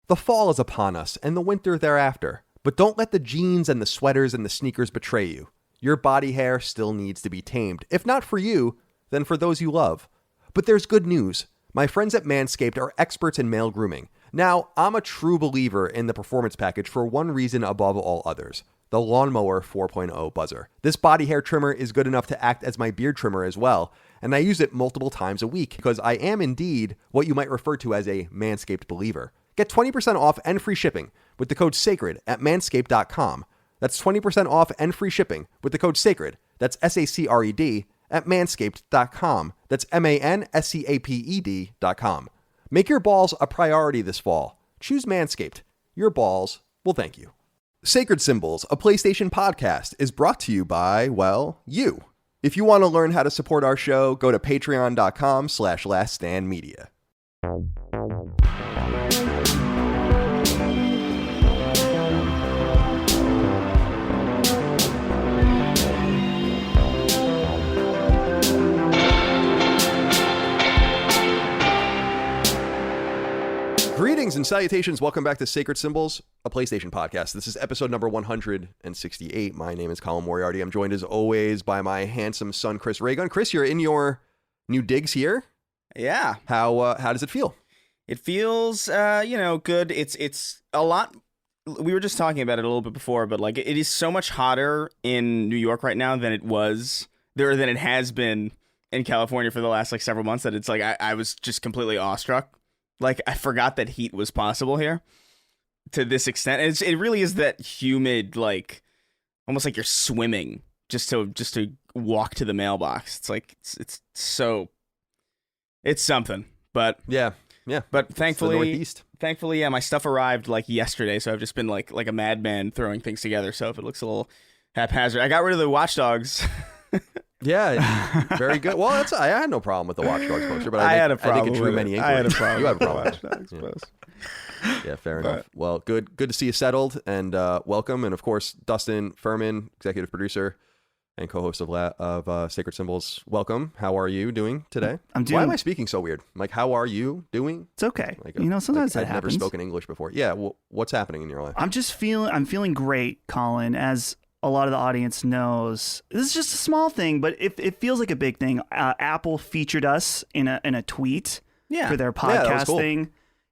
The fall is upon us and the winter thereafter, but don't let the jeans and the sweaters and the sneakers betray you. Your body hair still needs to be tamed. If not for you, then for those you love. But there's good news. My friends at Manscaped are experts in male grooming. Now, I'm a true believer in the performance package for one reason above all others. The Lawnmower 4.0 Buzzer. This body hair trimmer is good enough to act as my beard trimmer as well, and I use it multiple times a week because I am indeed what you might refer to as a Manscaped believer. Get 20% off and free shipping with the code SACRED at manscaped.com. That's 20% off and free shipping with the code SACRED. That's SACRED at manscaped.com. That's MANSCAPED.com. Make your balls a priority this fall. Choose Manscaped. Your balls will thank you. Sacred Symbols, a PlayStation podcast, is brought to you by, well, you. If you want to learn how to support our show, go to patreon.com/laststandmedia. Greetings and salutations. Welcome back to Sacred Symbols, a PlayStation podcast. This is episode number 168. My name is Colin Moriarty. I'm joined as always by my handsome son, Chris Raygun. Chris, you're in your new digs here. Yeah. How does it feel? It feels, good. It's a lot. We were just talking about it a little bit before, but like it is so much hotter in New York right now than it has been in California for the last like several months that it's like I was just completely awestruck. Like, I forgot that heat was possible here to this extent. It really is that humid, like, almost like you're swimming just to walk to the mailbox. It's like, it's something. But yeah. But thankfully, yeah, my stuff arrived like yesterday, so I've just been like a madman throwing things together. So if it looks a little haphazard, I got rid of the Watchdogs. Yeah, very good. Well, I had no problem with the Watch Dogs poster, but I think it drew many inquiries. I had a problem. You had a problem. Watch Dogs poster. Yeah, fair enough. Well, good to see you settled, and welcome. And of course, Dustin Furman, executive producer and co-host of Sacred Symbols. Welcome. How are you doing today? I'm doing. Why am I speaking so weird? Like, how are you doing? It's okay. Like, sometimes that I've happens. never spoken English before. Yeah. Well, what's happening in your life? I'm feeling great, Colin. As a lot of the audience knows, this is just a small thing, but it feels like a big thing. Apple featured us in a tweet for their podcast thing,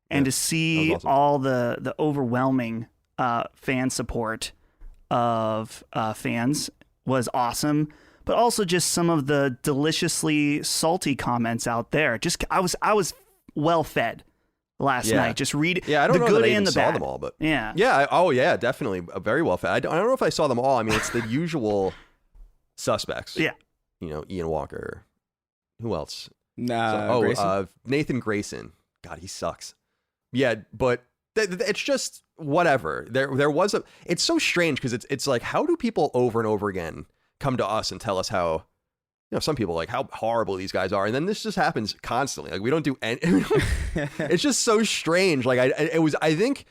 and to see awesome. all the overwhelming fan support of fans was awesome. But also just some of the deliciously salty comments out there. I was well fed last night. Just read I don't the know good that I and even the saw bad. them all, but yeah. Definitely very well fed. I don't know if I saw them all. I mean, it's the usual suspects. Yeah, Ian Walker. Who else? Nathan Grayson. God, he sucks. Yeah, but it's just whatever. There was it's so strange because it's like, how do people over and over again come to us and tell us how, some people like how horrible these guys are, and then this just happens constantly. Like, we don't do any. It's just so strange. Like I think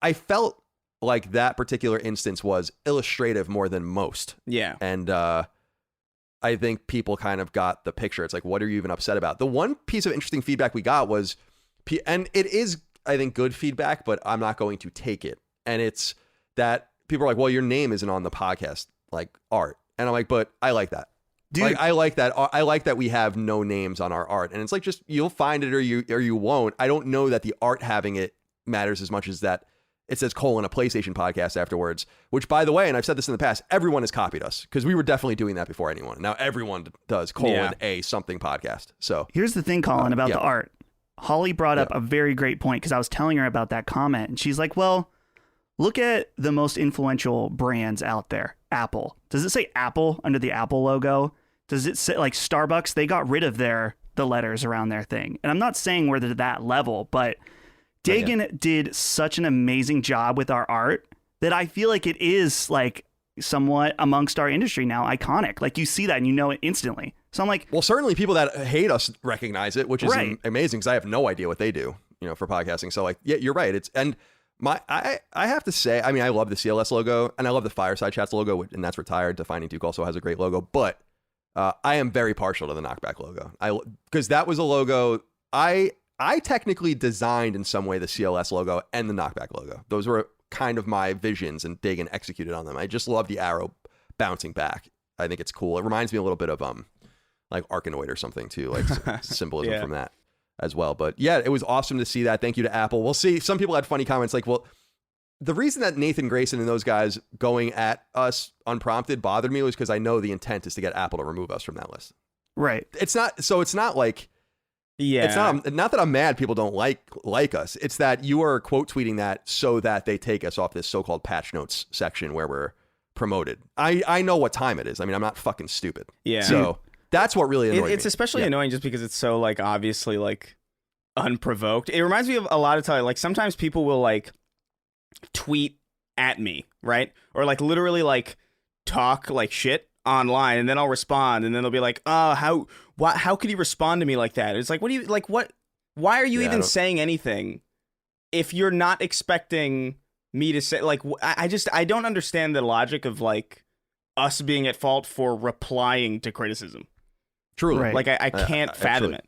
I felt like that particular instance was illustrative more than most. Yeah, and I think people kind of got the picture. It's like, what are you even upset about? The one piece of interesting feedback we got was, and it is, I think, good feedback, but I'm not going to take it. And it's that people are like, well, your name isn't on the podcast, like art. And I'm like, but I like that. Dude, like, I like that. I like that we have no names on our art. And it's like, just, you'll find it or you won't. I don't know that the art having it matters as much as that it says : a PlayStation podcast afterwards, which, by the way, and I've said this in the past, everyone has copied us because we were definitely doing that before anyone. Now everyone does : a something podcast. So here's the thing, Colin, about the art. Holly brought up a very great point because I was telling her about that comment, and she's like, well, look at the most influential brands out there. Apple. Does it say Apple under the Apple logo? Does it say, like, Starbucks? They got rid of the letters around their thing. And I'm not saying we're to that level, but Dagan did such an amazing job with our art that I feel like it is, like, somewhat amongst our industry now iconic. Like, you see that and you know it instantly. So I'm like, well, certainly people that hate us recognize it, which is amazing because I have no idea what they do, for podcasting. So, like, yeah, you're right. I have to say, I mean, I love the CLS logo and I love the Fireside Chats logo, and that's retired. Defining Duke also has a great logo, but I am very partial to the Knockback logo. Because that was a logo I I technically designed in some way the CLS logo and the knockback logo. Those were kind of my visions, and Dagan executed on them. I just love the arrow bouncing back. I think it's cool. It reminds me a little bit of like Arkanoid or something too, like symbolism from that as well. But yeah, it was awesome to see that. Thank you to Apple. We'll see. Some people had funny comments like, well, the reason that Nathan Grayson and those guys going at us unprompted bothered me was because I know the intent is to get Apple to remove us from that list. Right. It's not like, yeah, it's not that I'm mad people don't like us. It's that you are quote tweeting that so that they take us off this so-called patch notes section where we're promoted. I know what time it is. I mean, I'm not fucking stupid. Yeah. So that's what really annoys me. It's especially annoying just because it's so like obviously like unprovoked. It reminds me of a lot of time. Like sometimes people will like tweet at me, right? Or like literally like talk like shit online, and then I'll respond, and then they'll be like, "Oh, how could you respond to me like that?" It's like, what do you like? What? Why are you even saying anything if you're not expecting me to say? Like, I don't understand the logic of like us being at fault for replying to criticism. Truly, Right. Like I can't fathom it.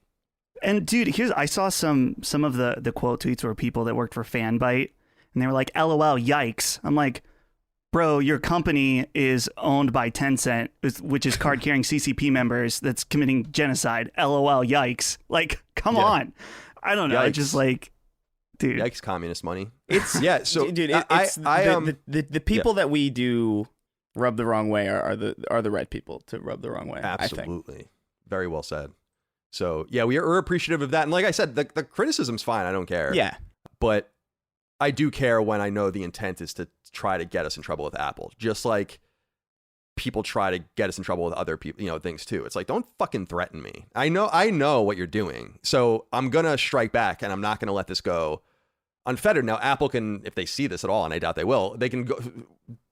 And dude, I saw some of the quote tweets were people that worked for Fanbyte, and they were like, "LOL, yikes." I'm like, bro, your company is owned by Tencent, which is card-carrying CCP members that's committing genocide. LOL, yikes. Like, come on. I don't know. Yikes. It's just like, dude. Yikes, communist money. It's yeah. So dude, it's the people that we do rub the wrong way are the right people to rub the wrong way. Absolutely. I think. Very well said. So yeah, we're appreciative of that. And like I said, the criticism's fine. I don't care. Yeah. But I do care when I know the intent is to try to get us in trouble with Apple, just like people try to get us in trouble with other people, things too. It's like, don't fucking threaten me. I know what you're doing. So I'm going to strike back, and I'm not going to let this go unfettered. Now, Apple can, if they see this at all, and I doubt they will, they can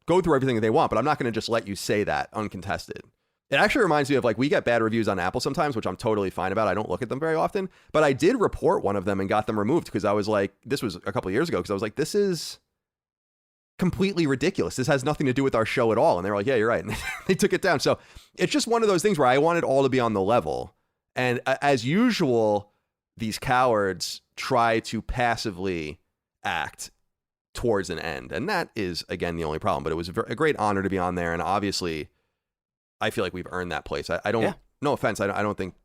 go through everything that they want, but I'm not going to just let you say that uncontested. It actually reminds me of like, we get bad reviews on Apple sometimes, which I'm totally fine about. I don't look at them very often, but I did report one of them and got them removed because I was like, this was a couple of years ago, because I was like, this is completely ridiculous. This has nothing to do with our show at all. And they were like, yeah, you're right. And they took it down. So it's just one of those things where I want it all to be on the level. And as usual, these cowards try to passively act towards an end. And that is, again, the only problem. But it was a great honor to be on there. And obviously, I feel like we've earned that place. I don't, no offense, I don't think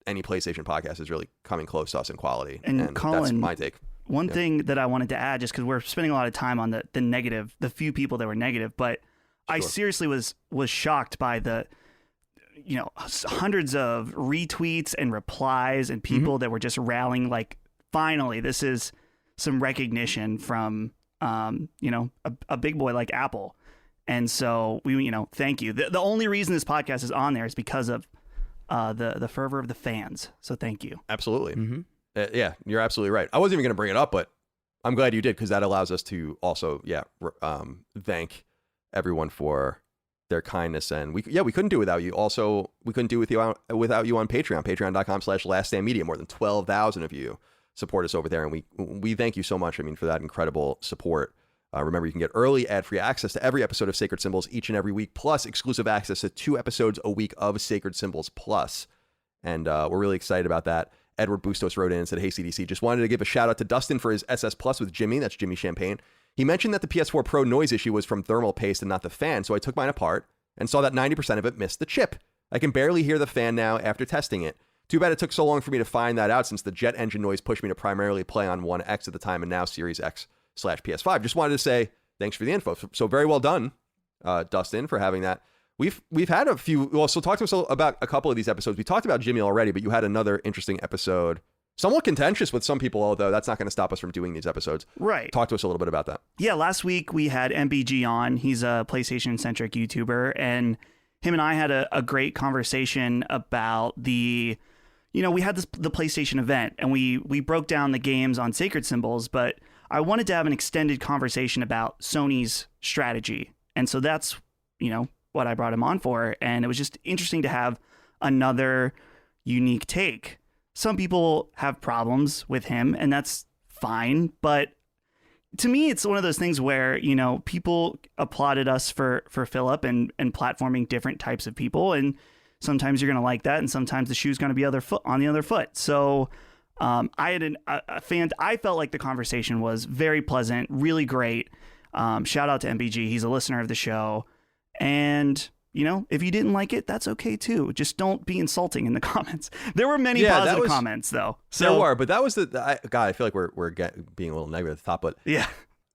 any PlayStation podcast is really coming close to us in quality. And Colin, that's my take. One thing that I wanted to add, just because we're spending a lot of time on the negative, the few people that were negative, but sure. I seriously was shocked by the, hundreds of retweets and replies and people that were just rallying like, finally, this is some recognition from, a big boy like Apple. And so we, thank you. The only reason this podcast is on there is because of the fervor of the fans. So thank you. Absolutely. Mm-hmm. Yeah, you're absolutely right. I wasn't even going to bring it up, but I'm glad you did, because that allows us to also, thank everyone for their kindness. And we couldn't do it without you. Also, we couldn't do it without you on Patreon, patreon.com/laststandmedia. More than 12,000 of you support us over there. And we thank you so much. I mean, for that incredible support. Remember, you can get early ad-free access to every episode of Sacred Symbols each and every week, plus exclusive access to 2 episodes a week of Sacred Symbols Plus. And we're really excited about that. Edward Bustos wrote in and said, "Hey, CDC, just wanted to give a shout out to Dustin for his SS Plus with Jimmy." That's Jimmy Champagne. "He mentioned that the PS4 Pro noise issue was from thermal paste and not the fan, so I took mine apart and saw that 90% of it missed the chip. I can barely hear the fan now after testing it. Too bad it took so long for me to find that out, since the jet engine noise pushed me to primarily play on One X at the time and now Series X/PS5. Just wanted to say thanks for the info." So very well done, Dustin, for having that. We've had a few. Well, so talk to us about a couple of these episodes. We talked about Jimmy already, but you had another interesting episode, somewhat contentious with some people, although that's not going to stop us from doing these episodes. Right. Talk to us a little bit about that. Yeah, last week we had MBG on. He's a PlayStation-centric YouTuber, and him and I had a great conversation about we had the PlayStation event, and we broke down the games on Sacred Symbols, but I wanted to have an extended conversation about Sony's strategy. And so that's, what I brought him on for. And it was just interesting to have another unique take. Some people have problems with him, and that's fine. But to me, it's one of those things where, people applauded us for Philip and platforming different types of people. And sometimes you're going to like that, and sometimes the shoe's going to be on the other foot. So I felt like the conversation was very pleasant, really great. Shout out to MBG. He's a listener of the show. And, if you didn't like it, that's okay too. Just don't be insulting in the comments. There were many positive comments though. So, there were, but that was I feel like we're being a little negative at the top, but yeah.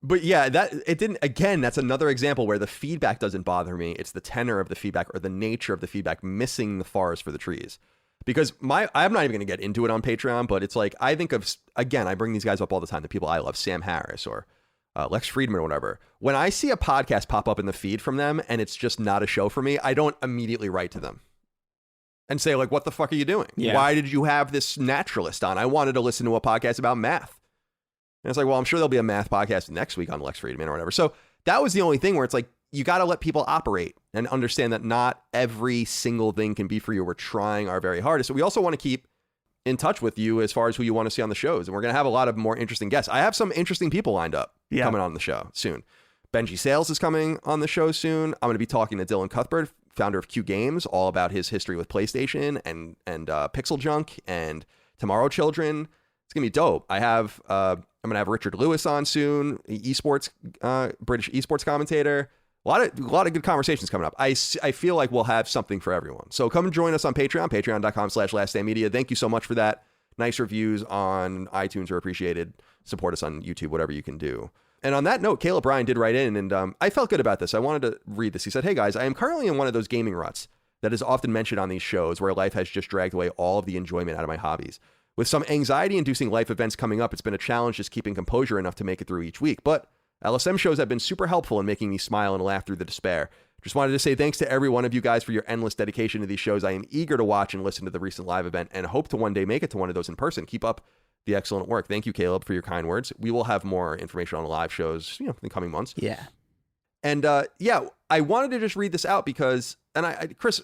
But yeah, that's another example where the feedback doesn't bother me. It's the tenor of the feedback or the nature of the feedback missing the forest for the trees. Because I'm not even going to get into it on Patreon, but it's like, I think of, again, I bring these guys up all the time, the people I love, Sam Harris or Lex Friedman or whatever. When I see a podcast pop up in the feed from them and it's just not a show for me, I don't immediately write to them and say, like, what the fuck are you doing? Yeah. Why did you have this naturalist on? I wanted to listen to a podcast about math. And it's like, well, I'm sure there'll be a math podcast next week on Lex Friedman or whatever. So that was the only thing where it's like, you got to let people operate and understand that not every single thing can be for you. We're trying our very hardest. So we also want to keep in touch with you as far as who you want to see on the shows. And we're going to have a lot of more interesting guests. I have some interesting people lined up coming on the show soon. Benji Sales is coming on the show soon. I'm going to be talking to Dylan Cuthbert, founder of Q Games, all about his history with PlayStation and Pixel Junk and Tomorrow Children. It's going to be dope. I'm going to have Richard Lewis on soon, British esports commentator. A lot of good conversations coming up. I feel like we'll have something for everyone. So come join us on Patreon, patreon.com/laststandmedia. Thank you so much for that. Nice reviews on iTunes are appreciated. Support us on YouTube, whatever you can do. And on that note, Caleb Bryan did write in, and I felt good about this. I wanted to read this. He said, "Hey guys, I am currently in one of those gaming ruts that is often mentioned on these shows where life has just dragged away all of the enjoyment out of my hobbies. With some anxiety-inducing life events coming up, it's been a challenge just keeping composure enough to make it through each week. But LSM shows have been super helpful in making me smile and laugh through the despair. Just wanted to say thanks to every one of you guys for your endless dedication to these shows. I am eager to watch and listen to the recent live event and hope to one day make it to one of those in person. Keep up the excellent work." Thank you, Caleb, for your kind words. We will have more information on the live shows, in the coming months. Yeah. And I wanted to just read this out because, and Chris,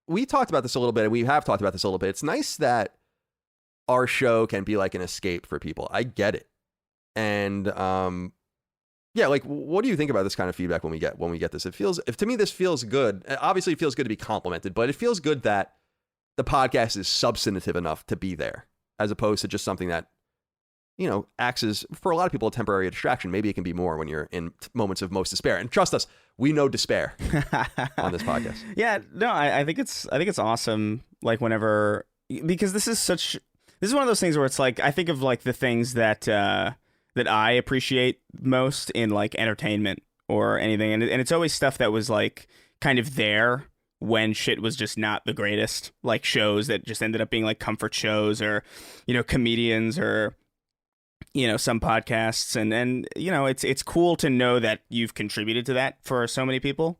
we talked about this a little bit, and we have talked about this a little bit. It's nice that our show can be like an escape for people. I get it. And, like, what do you think about this kind of feedback when we get this? To me, this feels good. Obviously, it feels good to be complimented, but it feels good that the podcast is substantive enough to be there, as opposed to just something that, acts as, for a lot of people, a temporary distraction. Maybe it can be more when you're in moments of most despair. And trust us, we know despair on this podcast. Yeah, no, I think it's awesome. Like, whenever, because this is one of those things where it's like, I think of like the things that I appreciate most in like entertainment or anything. And it's always stuff that was like kind of there when shit was just not the greatest, like shows that just ended up being like comfort shows or, comedians or, some podcasts. And it's cool to know that you've contributed to that for so many people.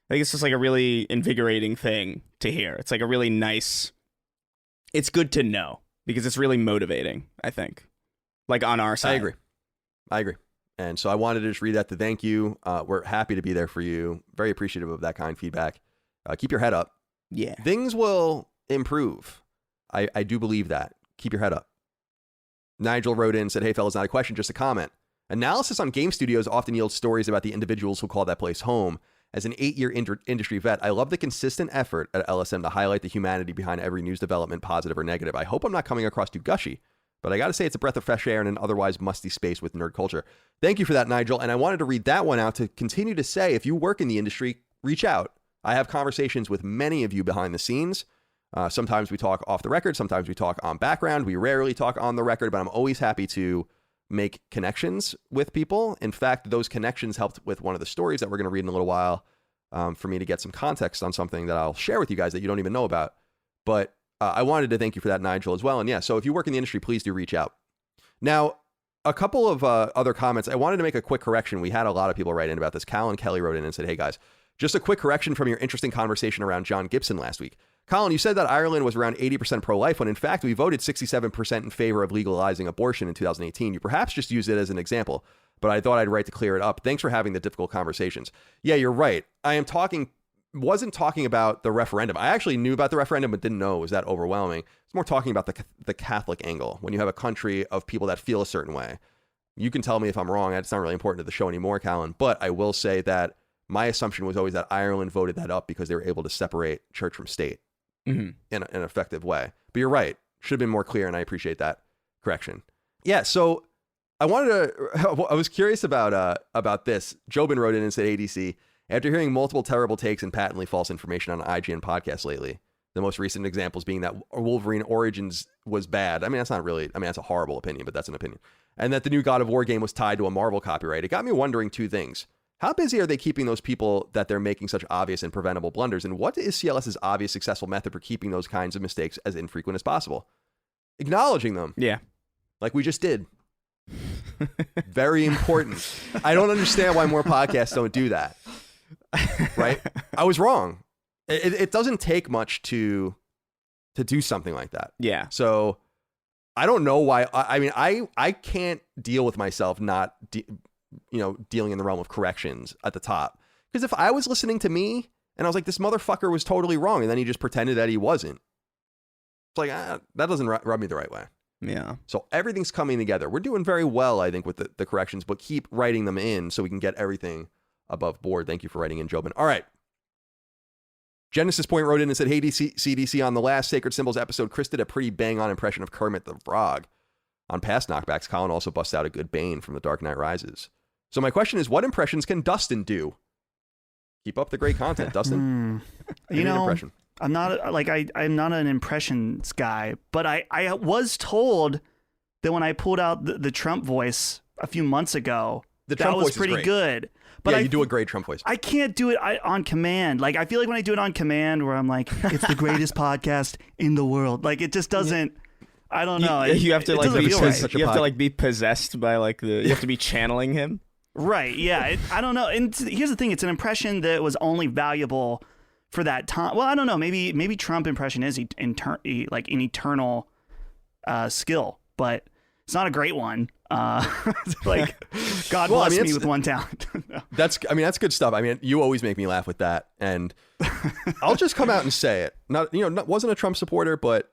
I think it's just like a really invigorating thing to hear. It's like a really nice, it's good to know because it's really motivating, I think, like on our side. I agree. And so I wanted to just read that to thank you. We're happy to be there for you. Very appreciative of that kind feedback. Keep your head up. Yeah. Things will improve. I do believe that. Keep your head up. Nigel wrote in and said, "Hey, fellas, not a question, just a comment. Analysis on game studios often yields stories about the individuals who call that place home. As an 8-year industry vet, I love the consistent effort at LSM to highlight the humanity behind every news development, positive or negative. I hope I'm not coming across too gushy, but I got to say it's a breath of fresh air in an otherwise musty space with nerd culture." Thank you for that, Nigel. And I wanted to read that one out to continue to say, if you work in the industry, reach out. I have conversations with many of you behind the scenes. Sometimes we talk off the record. Sometimes we talk on background. We rarely talk on the record, but I'm always happy to make connections with people. In fact, those connections helped with one of the stories that we're going to read in a little while for me to get some context on something that I'll share with you guys that you don't even know about. But I wanted to thank you for that, Nigel, as well. And yeah, so if you work in the industry, please do reach out. Now, a couple of other comments. I wanted to make a quick correction. We had a lot of people write in about this. Cal and Kelly wrote in and said, "Hey guys, just a quick correction from your interesting conversation around John Gibson last week. Colin, you said that Ireland was around 80% pro-life when in fact we voted 67% in favor of legalizing abortion in 2018. You perhaps just used it as an example, but I thought I'd write to clear it up. Thanks for having the difficult conversations." Yeah, you're right. Wasn't talking about the referendum. I actually knew about the referendum, but didn't know it was that overwhelming. It's more talking about the Catholic angle. When you have a country of people that feel a certain way, you can tell me if I'm wrong. It's not really important to the show anymore, Colin, but I will say that my assumption was always that Ireland voted that up because they were able to separate church from state in an effective way. But you're right. Should have been more clear, and I appreciate that correction. Yeah, so I was curious about this. Jobin wrote in and said, ADC, after hearing multiple terrible takes and patently false information on IGN podcasts lately, the most recent examples being that Wolverine Origins was bad. I mean, that's not really, I mean, that's a horrible opinion, but that's an opinion. And that the new God of War game was tied to a Marvel copyright. It got me wondering two things. How busy are they keeping those people that they're making such obvious and preventable blunders? And what is CLS's obvious successful method for keeping those kinds of mistakes as infrequent as possible? Acknowledging them. Yeah. Like we just did. Very important. I don't understand why more podcasts don't do that. Right? I was wrong. It doesn't take much to do something like that. Yeah. So I don't know why. I mean, I can't deal with myself not dealing in the realm of corrections at the top. Because if I was listening to me and I was like, this motherfucker was totally wrong, and then he just pretended that he wasn't, it's like, that doesn't rub me the right way. Yeah. So everything's coming together. We're doing very well, I think, with the corrections, but keep writing them in so we can get everything above board. Thank you for writing in, Jobin. All right. Genesis Point wrote in and said, hey, CDC, on the last Sacred Symbols episode, Chris did a pretty bang-on impression of Kermit the Frog. On past knockbacks, Colin also busts out a good Bane from The Dark Knight Rises. So my question is, what impressions can Dustin do? Keep up the great content, Dustin. Impression. I'm not I'm not an impressions guy, but I was told that when I pulled out the Trump voice a few months ago, that was pretty good. But yeah, you do a great Trump voice. I can't do it on command. Like, I feel like when I do it on command, where I'm like, it's the greatest podcast in the world. Like, it just doesn't. I don't know. You have to like be possessed by like you have to be channeling him. Right. Yeah. I don't know. And here's the thing: it's an impression that was only valuable for that time. Well, I don't know. Maybe Trump impression is like an eternal skill, but it's not a great one. Like, God bless me with one talent. No. That's good stuff. I mean, you always make me laugh with that, and I'll just come out and say it. Wasn't a Trump supporter, but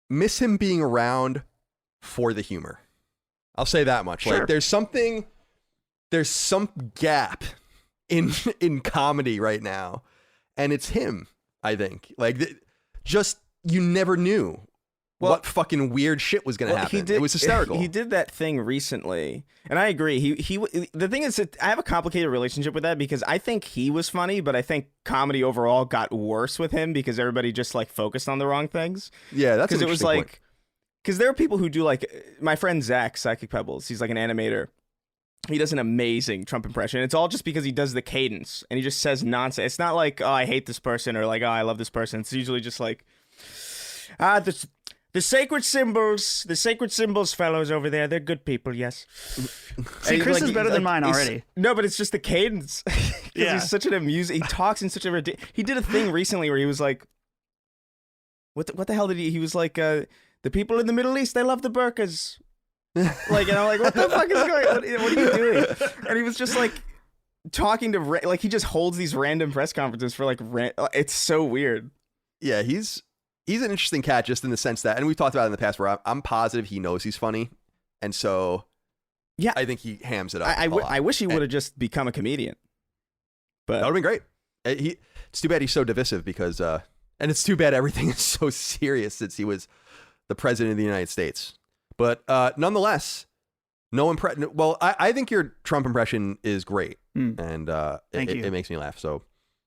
miss him being around for the humor. I'll say that much. Sure. Like, there's some gap in comedy right now, and it's him. I think you never knew what fucking weird shit was going to happen. It was hysterical. He did that thing recently, and I agree. The thing is that I have a complicated relationship with that because I think he was funny, but I think comedy overall got worse with him because everybody just like focused on the wrong things. Yeah, that's because it was like because there are people who do like my friend Zach Psychic Pebbles. He's like an animator. He does an amazing Trump impression. It's all just because he does the cadence and he just says nonsense. It's not like, oh, I hate this person or like, oh, I love this person. It's usually just like, the sacred symbols fellows over there, they're good people, yes. See, Chris is better than mine already. No, but it's just the cadence. Yeah. He's such an amusing, he talks in such a he did a thing recently where he was like, what the hell did he was like, the people in the Middle East, they love the burqas. Like, and I'm like, what the fuck is going on? What are you doing? And he was just like talking to, like, he just holds these random press conferences for like, it's so weird. Yeah, he's an interesting cat just in the sense that, and we've talked about it in the past, where I'm positive he knows he's funny. And so, yeah, I think he hams it up. I wish he would have just become a comedian. But that would have been great. It's too bad he's so divisive because, and it's too bad everything is so serious since he was the president of the United States. But nonetheless, no impression. Well, I think your Trump impression is great, and it makes me laugh. So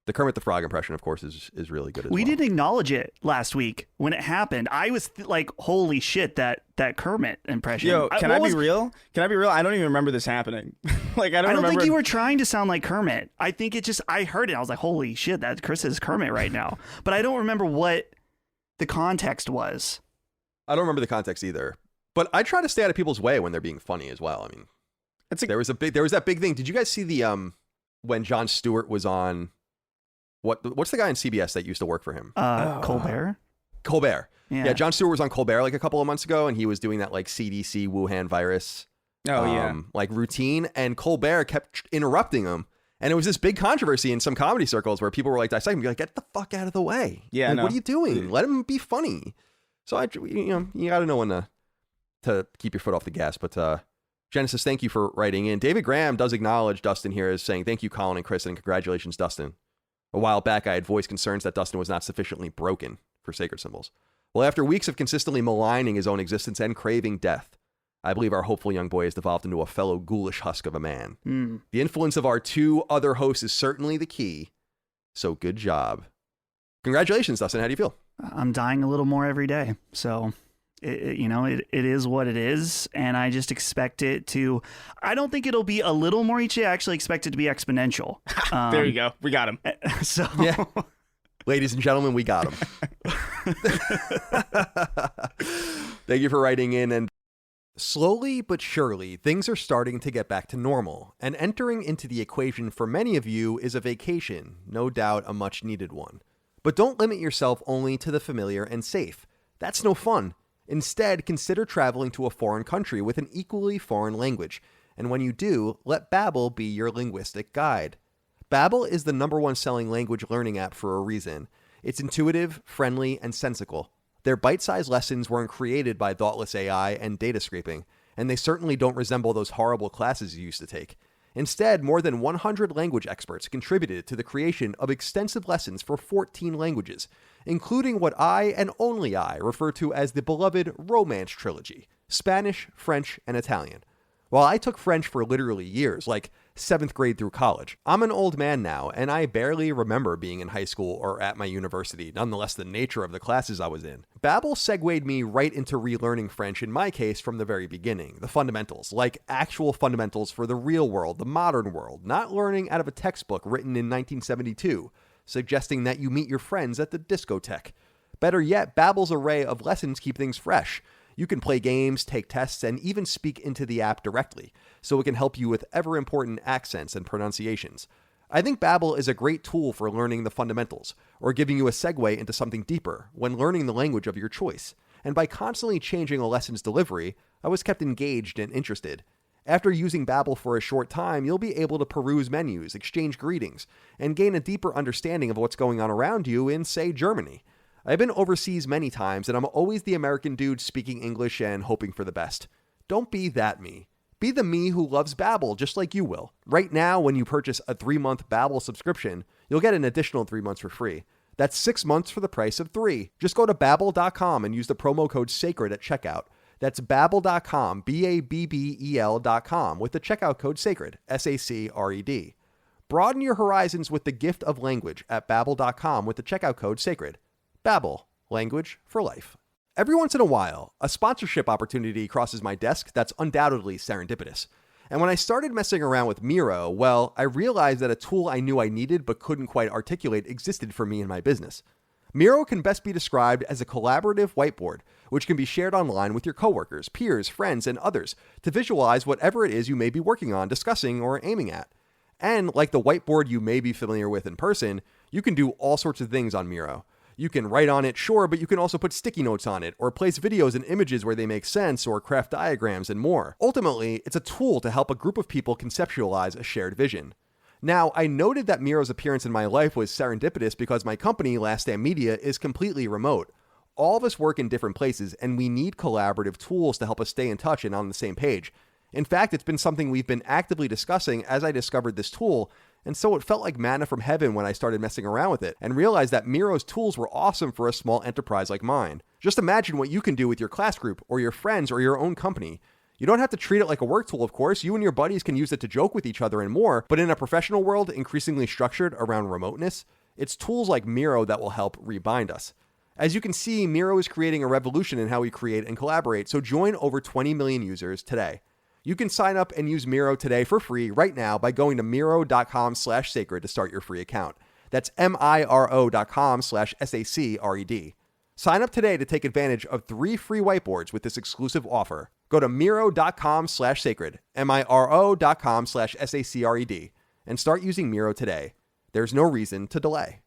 the Kermit the Frog impression, of course, is really good as well. We didn't acknowledge it last week when it happened. I was like, holy shit, that Kermit impression. Yo, can I be real? Can I be real? I don't even remember this happening. Like, I don't think you were trying to sound like Kermit. I think I heard it. I was like, holy shit, that Chris is Kermit right now. But I don't remember what the context was. I don't remember the context either. But I try to stay out of people's way when they're being funny as well. I mean, there was that big thing. Did you guys see the when Jon Stewart was on what's the guy on CBS that used to work for him? Colbert. Colbert. Yeah, Jon Stewart was on Colbert like a couple of months ago, and he was doing that like CDC Wuhan virus like routine, and Colbert kept interrupting him. And it was this big controversy in some comedy circles where people were like dissecting, like, get the fuck out of the way. Yeah, like, what are you doing? Let him be funny. So you got to know when to keep your foot off the gas. But Genesis, thank you for writing in. David Graham does acknowledge Dustin here as saying, thank you, Colin and Chris, and congratulations, Dustin. A while back, I had voiced concerns that Dustin was not sufficiently broken for Sacred Symbols. Well, after weeks of consistently maligning his own existence and craving death, I believe our hopeful young boy has devolved into a fellow ghoulish husk of a man. The influence of our 2 other hosts is certainly the key, so good job. Congratulations, Dustin. How do you feel? I'm dying a little more every day, so it is what it is, and I just expect it to. I don't think it'll be a little more each day. I actually expect it to be exponential. There you go. We got him. So yeah. Ladies and gentlemen, we got him. Thank you for writing in. And slowly but surely, things are starting to get back to normal, and entering into the equation for many of you is a vacation, no doubt a much needed one. But don't limit yourself only to the familiar and safe. That's no fun. Instead, consider traveling to a foreign country with an equally foreign language, and when you do, let Babbel be your linguistic guide. Babbel is the #1 selling language learning app for a reason. It's intuitive, friendly, and sensical. Their bite-sized lessons weren't created by thoughtless AI and data scraping, and they certainly don't resemble those horrible classes you used to take. Instead, more than 100 language experts contributed to the creation of extensive lessons for 14 languages, including what I and only I refer to as the beloved Romance Trilogy: Spanish, French, and Italian. While I took French for literally years, like 7th grade through college, I'm an old man now, and I barely remember being in high school or at my university, nonetheless the nature of the classes I was in. Babbel segued me right into relearning French in my case from the very beginning, the fundamentals, like actual fundamentals for the real world, the modern world, not learning out of a textbook written in 1972, suggesting that you meet your friends at the discotheque. Better yet, Babbel's array of lessons keep things fresh. You can play games, take tests, and even speak into the app directly, so it can help you with ever-important accents and pronunciations. I think Babbel is a great tool for learning the fundamentals, or giving you a segue into something deeper when learning the language of your choice. And by constantly changing a lesson's delivery, I was kept engaged and interested. After using Babbel for a short time, you'll be able to peruse menus, exchange greetings, and gain a deeper understanding of what's going on around you in, say, Germany. I've been overseas many times, and I'm always the American dude speaking English and hoping for the best. Don't be that me. Be the me who loves Babbel just like you will. Right now, when you purchase a 3-month Babbel subscription, you'll get an additional 3 months for free. That's 6 months for the price of 3. Just go to Babbel.com and use the promo code SACRED at checkout. That's Babbel.com, Babbel.com, with the checkout code SACRED, SACRED. Broaden your horizons with the gift of language at Babbel.com with the checkout code SACRED. Babbel, language for life. Every once in a while, a sponsorship opportunity crosses my desk that's undoubtedly serendipitous. And when I started messing around with Miro, well, I realized that a tool I knew I needed but couldn't quite articulate existed for me in my business. Miro can best be described as a collaborative whiteboard, which can be shared online with your coworkers, peers, friends, and others to visualize whatever it is you may be working on, discussing, or aiming at. And like the whiteboard you may be familiar with in person, you can do all sorts of things on Miro. You can write on it, sure, but you can also put sticky notes on it, or place videos and images where they make sense, or craft diagrams and more. Ultimately, it's a tool to help a group of people conceptualize a shared vision. Now, I noted that Miro's appearance in my life was serendipitous because my company, Last Stand Media, is completely remote. All of us work in different places, and we need collaborative tools to help us stay in touch and on the same page. In fact, it's been something we've been actively discussing as I discovered this tool, and so it felt like manna from heaven when I started messing around with it and realized that Miro's tools were awesome for a small enterprise like mine. Just imagine what you can do with your class group or your friends or your own company. You don't have to treat it like a work tool, of course. You and your buddies can use it to joke with each other and more, but in a professional world increasingly structured around remoteness, it's tools like Miro that will help rebind us. As you can see, Miro is creating a revolution in how we create and collaborate, so join over 20 million users today. You can sign up and use Miro today for free right now by going to Miro.com/sacred to start your free account. That's Miro.com/SACRED. Sign up today to take advantage of 3 free whiteboards with this exclusive offer. Go to Miro.com/sacred, Miro.com/SACRED, and start using Miro today. There's no reason to delay.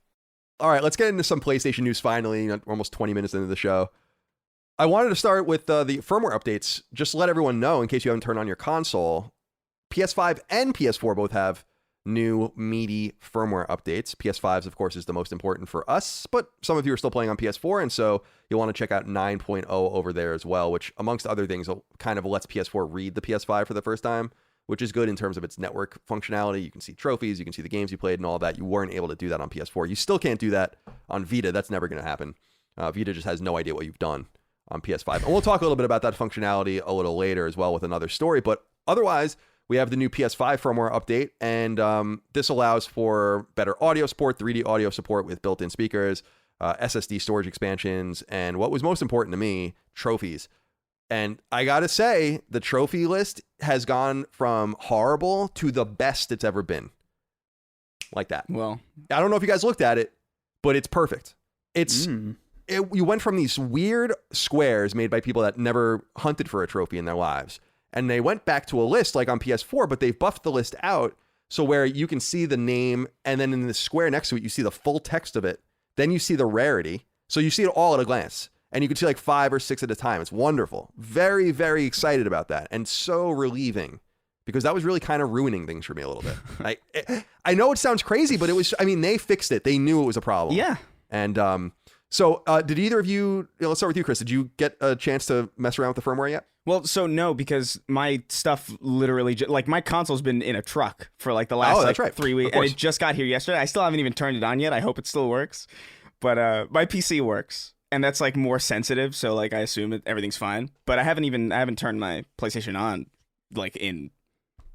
All right, let's get into some PlayStation news finally. Almost 20 minutes into the show. I wanted to start with the firmware updates, just to let everyone know, in case you haven't turned on your console. PS5 and PS4 both have new meaty firmware updates. PS5's, of course, is the most important for us, but some of you are still playing on PS4, and so you'll want to check out 9.0 over there as well, which, amongst other things, kind of lets PS4 read the PS5 for the first time, which is good in terms of its network functionality. You can see trophies, you can see the games you played and all that. You weren't able to do that on PS4. You still can't do that on Vita. That's never going to happen. Vita just has no idea what you've done on PS5. And we'll talk a little bit about that functionality a little later as well with another story. But otherwise, we have the new PS5 firmware update, and this allows for better audio support, 3D audio support with built-in speakers, SSD storage expansions, and what was most important to me, trophies. And I gotta say, the trophy list has gone from horrible to the best it's ever been. Like that. Well, I don't know if you guys looked at it, but it's perfect. You went from these weird squares made by people that never hunted for a trophy in their lives, and they went back to a list like on PS4, but they've buffed the list out so where you can see the name, and then in the square next to it, you see the full text of it. Then you see the rarity. So you see it all at a glance. And you can see like 5 or 6 at a time. It's wonderful. Very, very excited about that. And so relieving, because that was really kind of ruining things for me a little bit. I know it sounds crazy, but it was, I mean, they fixed it. They knew it was a problem. Yeah. And so did either of you, let's start with you, Chris. Did you get a chance to mess around with the firmware yet? Well, so no, because my stuff literally, like my console's been in a truck for like the last 3 weeks, and it just got here yesterday. I still haven't even turned it on yet. I hope it still works, but my PC works, and that's like more sensitive, so like I assume everything's fine. But I haven't turned my PlayStation on like in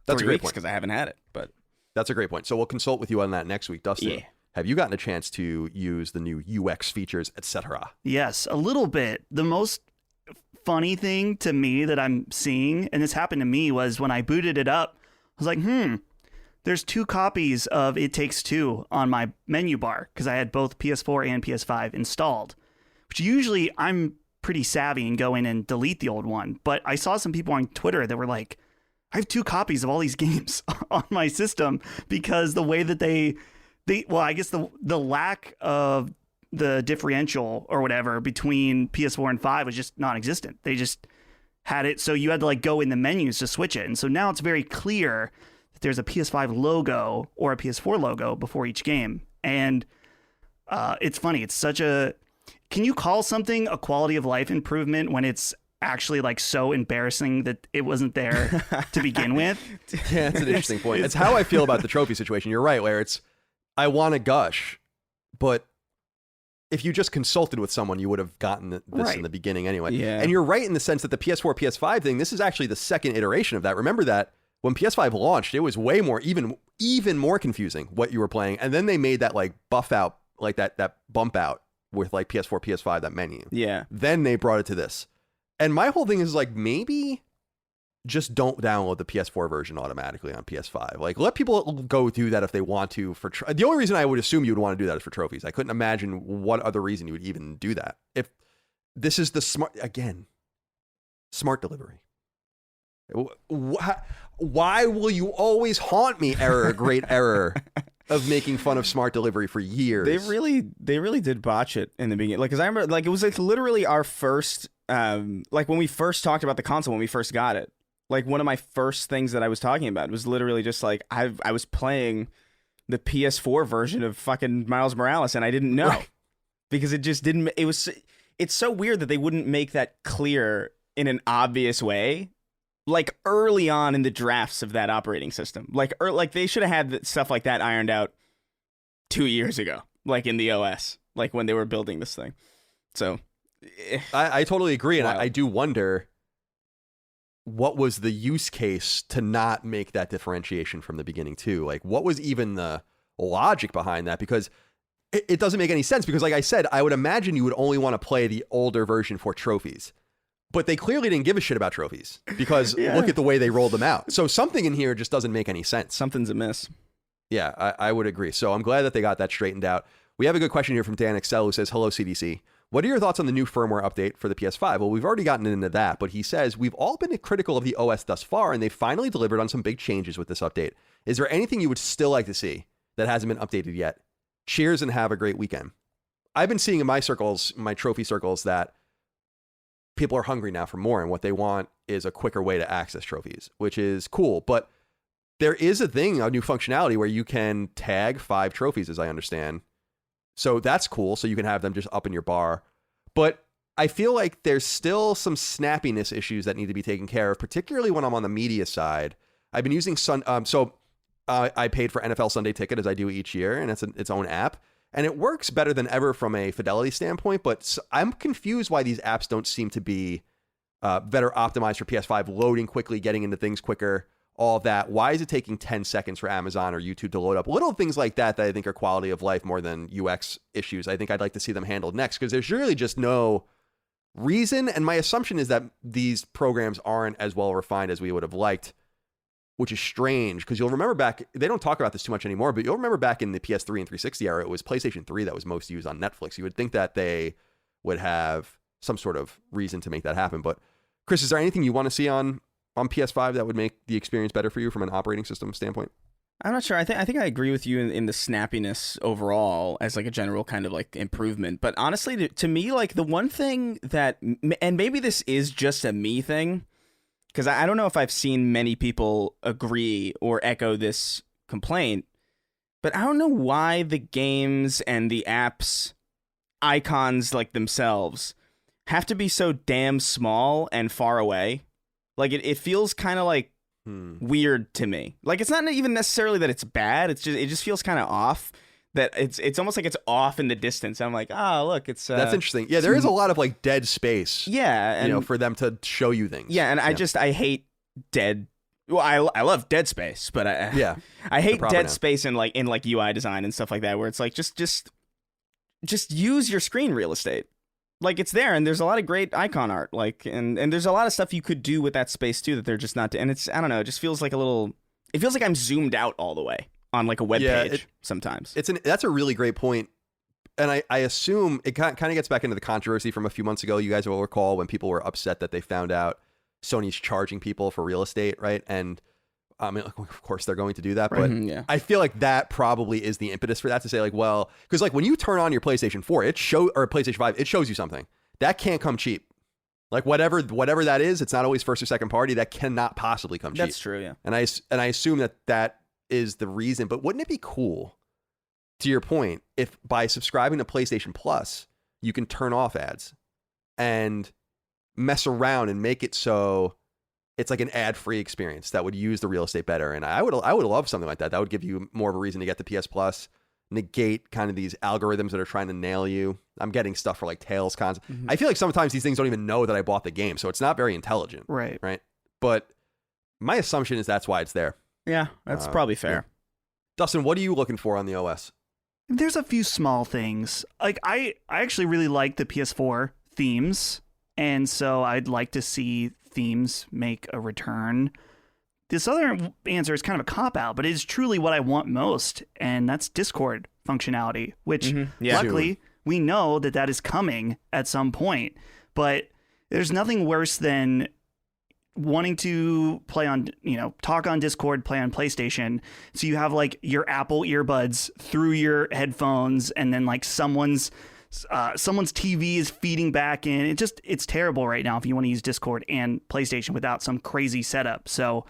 3 weeks because I haven't had it. But that's a great point. So we'll consult with you on that next week, Dustin. Yeah. Have you gotten a chance to use the new UX features, etc.? Yes, a little bit. The most funny thing to me that I'm seeing, and this happened to me, was when I booted it up, I was like, there's 2 copies of It Takes Two on my menu bar because I had both PS4 and PS5 installed, which usually I'm pretty savvy and go in and delete the old one. But I saw some people on Twitter that were like, I have 2 copies of all these games on my system because the way that well, I guess the lack of the differential or whatever between PS4 and 5 was just non-existent. They just had it, so you had to like go in the menus to switch it. And so now it's very clear that there's a PS5 logo or a PS4 logo before each game. And it's funny. It's such a... Can you call something a quality of life improvement when it's actually like so embarrassing that it wasn't there to begin with? Yeah, that's an interesting point. It's how I feel about the trophy situation. You're right, where it's, I want to gush, but if you just consulted with someone, you would have gotten this in the beginning anyway. Yeah. And you're right in the sense that the PS4, PS5 thing, this is actually the second iteration of that. Remember that when PS5 launched, it was way more, even more confusing what you were playing. And then they made that like buff out, like that bump out with like PS4, PS5, that menu. Yeah. Then they brought it to this. And my whole thing is like, maybe just don't download the PS4 version automatically on PS5. Like, let people go do that if they want to. The only reason I would assume you would want to do that is for trophies. I couldn't imagine what other reason you would even do that. If this is the smart delivery. Why will you always haunt me, error, great error, of making fun of smart delivery for years? They really did botch it in the beginning. Like, cause I remember, like, it was like literally our first, like when we first talked about the console, when we first got it. Like, one of my first things that I was talking about was literally just like, I was playing the PS4 version of fucking Miles Morales, and I didn't know. Right. Because it just didn't, it's so weird that they wouldn't make that clear in an obvious way, like early on in the drafts of that operating system. Like they should have had stuff like that ironed out 2 years ago, like in the OS, like when they were building this thing. So I totally agree. And wow. I do wonder, what was the use case to not make that differentiation from the beginning too? Like, what was even the logic behind that? Because it doesn't make any sense, because like I said, I would imagine you would only want to play the older version for trophies, but they clearly didn't give a shit about trophies because look at the way they rolled them out. So something in here just doesn't make any sense. Something's amiss. Yeah, I would agree. So I'm glad that they got that straightened out. We have a good question here from Dan Excel, who says, hello, CDC. What are your thoughts on the new firmware update for the PS5? Well, we've already gotten into that, but he says, we've all been critical of the OS thus far, and they finally delivered on some big changes with this update. Is there anything you would still like to see that hasn't been updated yet? Cheers and have a great weekend. I've been seeing in my circles, my trophy circles, that people are hungry now for more, and what they want is a quicker way to access trophies, which is cool. But there is a new functionality where you can tag 5 trophies, as I understand. So that's cool. So you can have them just up in your bar. But I feel like there's still some snappiness issues that need to be taken care of, particularly when I'm on the media side. I've been using I paid for NFL Sunday Ticket, as I do each year, and it's its own app. And it works better than ever from a fidelity standpoint, but I'm confused why these apps don't seem to be better optimized for PS5, loading quickly, getting into things quicker, all of that. Why is it taking 10 seconds for Amazon or YouTube to load up? Little things like that I think are quality of life more than UX issues. I think I'd like to see them handled next, because there's really just no reason. And my assumption is that these programs aren't as well refined as we would have liked, which is strange, because you'll remember back, they don't talk about this too much anymore, but you'll remember back in the PS3 and 360 era, it was PlayStation 3 that was most used on Netflix. You would think that they would have some sort of reason to make that happen. But Chris, is there anything you want to see on PS5 that would make the experience better for you from an operating system standpoint? I'm not sure. I think I agree with you in the snappiness overall as like a general kind of like improvement. But honestly, to me, like the one thing that, and maybe this is just a me thing, because I don't know if I've seen many people agree or echo this complaint, but I don't know why the games and the apps icons like themselves have to be so damn small and far away. Like it feels kind of like weird to me. Like it's not even necessarily that it's bad. It just feels kind of off. That it's almost like it's off in the distance. I'm like, look, it's that's interesting. Yeah, there is a lot of like dead space. Yeah, and, for them to show you things. Yeah, and I hate dead. Well, I love dead space, but I hate dead space in like UI design and stuff like that, where it's like just use your screen real estate. Like it's there, and there's a lot of great icon art, like and there's a lot of stuff you could do with that space too that they're just not. And it's, I don't know, it just feels like it feels like I'm zoomed out all the way on like a web page sometimes. That's a really great point. And I assume it kind of gets back into the controversy from a few months ago. You guys will recall when people were upset that they found out Sony's charging people for real estate, right? And I mean, of course they're going to do that, but I feel like that probably is the impetus for that, to say like, well, because like when you turn on your PlayStation 4, or PlayStation 5, it shows you something that can't come cheap. Like whatever that is, it's not always first or second party. That cannot possibly come cheap. That's true, yeah. And I assume that is the reason. But wouldn't it be cool, to your point, if by subscribing to PlayStation Plus, you can turn off ads and mess around and make it so it's like an ad-free experience that would use the real estate better? And I would love something like that. That would give you more of a reason to get the PS Plus, negate kind of these algorithms that are trying to nail you. I'm getting stuff for like Tails cons. I feel like sometimes these things don't even know that I bought the game, so it's not very intelligent. Right. But my assumption is that's why it's there. Yeah, that's probably fair. Yeah. Dustin, what are you looking for on the OS? There's a few small things. Like I actually really like the PS4 themes, and so I'd like to see themes make a return. This other answer is kind of a cop-out, but it is truly what I want most, and that's Discord functionality, which luckily we know that is coming at some point. But there's nothing worse than wanting to play on, talk on Discord, play on PlayStation. So you have like your Apple earbuds through your headphones, and then like someone's TV is feeding back in. It's terrible right now if you want to use Discord and PlayStation without some crazy setup. So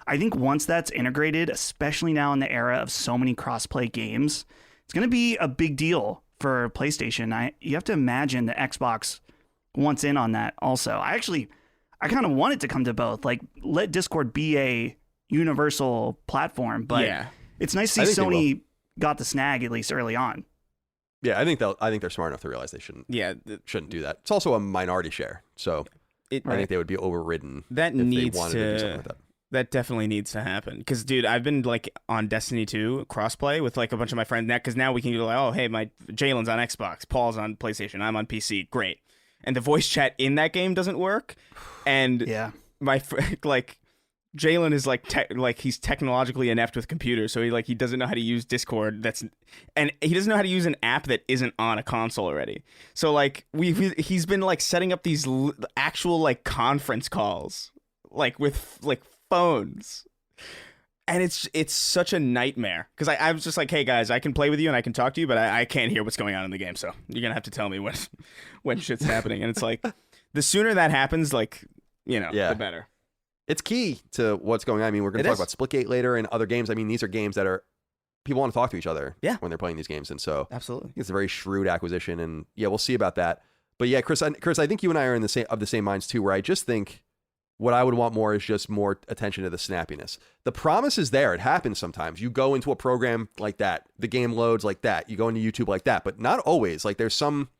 I think once that's integrated, especially now in the era of so many crossplay games, it's going to be a big deal for PlayStation. You have to imagine the Xbox wants in on that also. I kind of want it to come to both. Like, let Discord be a universal platform, but it's nice to see Sony got the snag at least early on. Yeah, I think they're smart enough to realize they shouldn't do that. It's also a minority share, so I think they would be overridden. That if needs they wanted to do something like that. That definitely needs to happen. Because, dude, I've been like on Destiny 2 crossplay with like a bunch of my friends. Because now we can do like, oh, hey, my Jalen's on Xbox, Paul's on PlayStation, I'm on PC. Great. And the voice chat in that game doesn't work. And my like Jalen is like he's technologically inept with computers, so he doesn't know how to use Discord. And he doesn't know how to use an app that isn't on a console already. So like he's been like setting up these actual like conference calls like with like phones. And it's such a nightmare because I was just like, hey guys, I can play with you and I can talk to you, but I can't hear what's going on in the game. So you're gonna have to tell me when shit's happening. And it's like the sooner that happens, like the better. It's key to what's going on. I mean, we're gonna talk about Splitgate later and other games. I mean, these are games that are people want to talk to each other when they're playing these games, and so absolutely, it's a very shrewd acquisition. And we'll see about that. But yeah, Chris, I think you and I are of the same minds too. Where I just think What I would want more is just more attention to the snappiness. The promise is there. It happens sometimes. You go into a program like that, the game loads like that, you go into YouTube like that, but not always. Like there's some,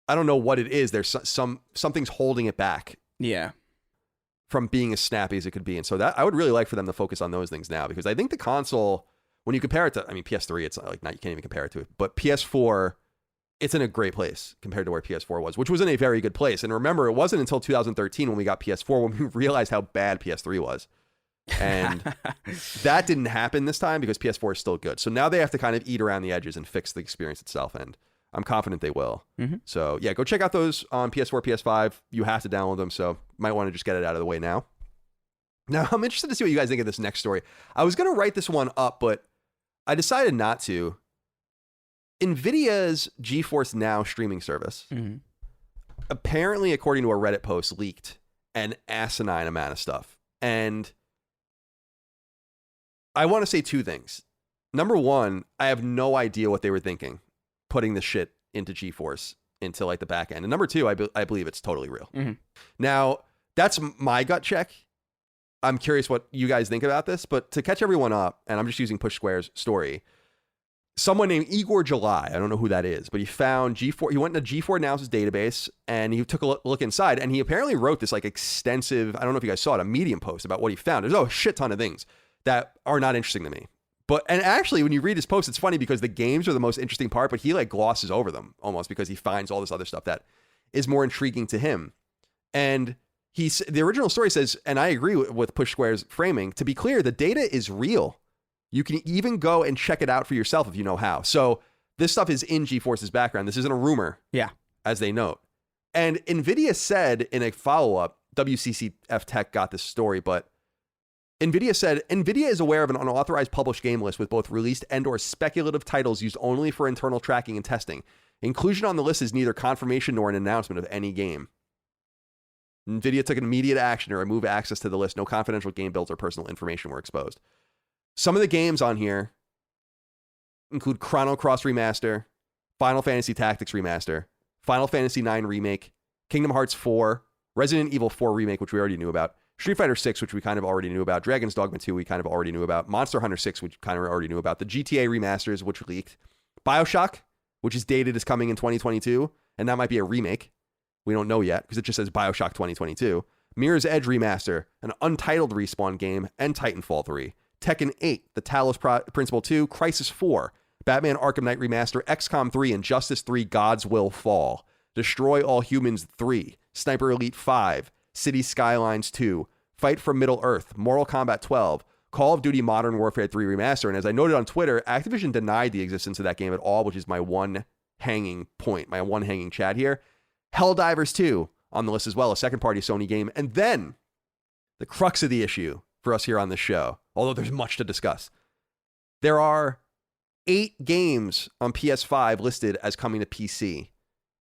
I don't know what it is. There's something's holding it back. Yeah. From being as snappy as it could be. And so that I would really like for them to focus on those things now, because I think the console, when you compare it to, I mean, PS3, it's like not, you can't even compare it to it, but PS4, it's in a great place compared to where PS4 was, which was in a very good place. And remember, it wasn't until 2013 when we got PS4 when we realized how bad PS3 was. And that didn't happen this time because PS4 is still good. So now they have to kind of eat around the edges and fix the experience itself. And I'm confident they will. Mm-hmm. So yeah, go check out those on PS4, PS5. You have to download them. So might want to just get it out of the way now. Now, I'm interested to see what you guys think of this next story. I was going to write this one up, but I decided not to. NVIDIA's GeForce Now streaming service, apparently, according to a Reddit post, leaked an asinine amount of stuff. And I want to say two things. Number one, I have no idea what they were thinking putting this shit into GeForce into like the back end. And number two, I believe it's totally real. Mm-hmm. Now, that's my gut check. I'm curious what you guys think about this, but to catch everyone up, and I'm just using Push Square's story, someone named Igor July, I don't know who that is, but he found G4, he went into G4 Now's database and he took a look inside, and he apparently wrote this like extensive, I don't know if you guys saw it, a Medium post about what he found. There's a shit ton of things that are not interesting to me. But, and actually when you read his post, it's funny because the games are the most interesting part, but he like glosses over them almost because he finds all this other stuff that is more intriguing to him. And the original story says, and I agree with Push Square's framing, to be clear, the data is real. You can even go and check it out for yourself if you know how. So this stuff is in GeForce's background. This isn't a rumor, as they note. And NVIDIA said in a follow-up, WCCF Tech got this story, but NVIDIA said, NVIDIA is aware of an unauthorized published game list with both released and or speculative titles used only for internal tracking and testing. Inclusion on the list is neither confirmation nor an announcement of any game. NVIDIA took immediate action to remove access to the list. No confidential game builds or personal information were exposed. Some of the games on here include Chrono Cross Remaster, Final Fantasy Tactics Remaster, Final Fantasy IX Remake, Kingdom Hearts 4, Resident Evil 4 Remake, which we already knew about, Street Fighter 6, which we kind of already knew about, Dragon's Dogma 2, we kind of already knew about, Monster Hunter 6, which kind of already knew about, the GTA remasters, which leaked, BioShock, which is dated as coming in 2022, and that might be a remake. We don't know yet because it just says BioShock 2022, Mirror's Edge Remaster, an untitled Respawn game, and Titanfall 3. Tekken 8, The Talos Principle 2, Crysis 4, Batman Arkham Knight Remaster, XCOM 3, Injustice 3, Gods Will Fall, Destroy All Humans 3, Sniper Elite 5, City Skylines 2, Fight for Middle-earth, Mortal Kombat 12, Call of Duty Modern Warfare 3 Remaster, and as I noted on Twitter, Activision denied the existence of that game at all, which is my one hanging point, my one hanging chat here. Helldivers 2 on the list as well, a second-party Sony game, and then the crux of the issue for us here on this show, although there's much to discuss. There are 8 games on PS5 listed as coming to PC.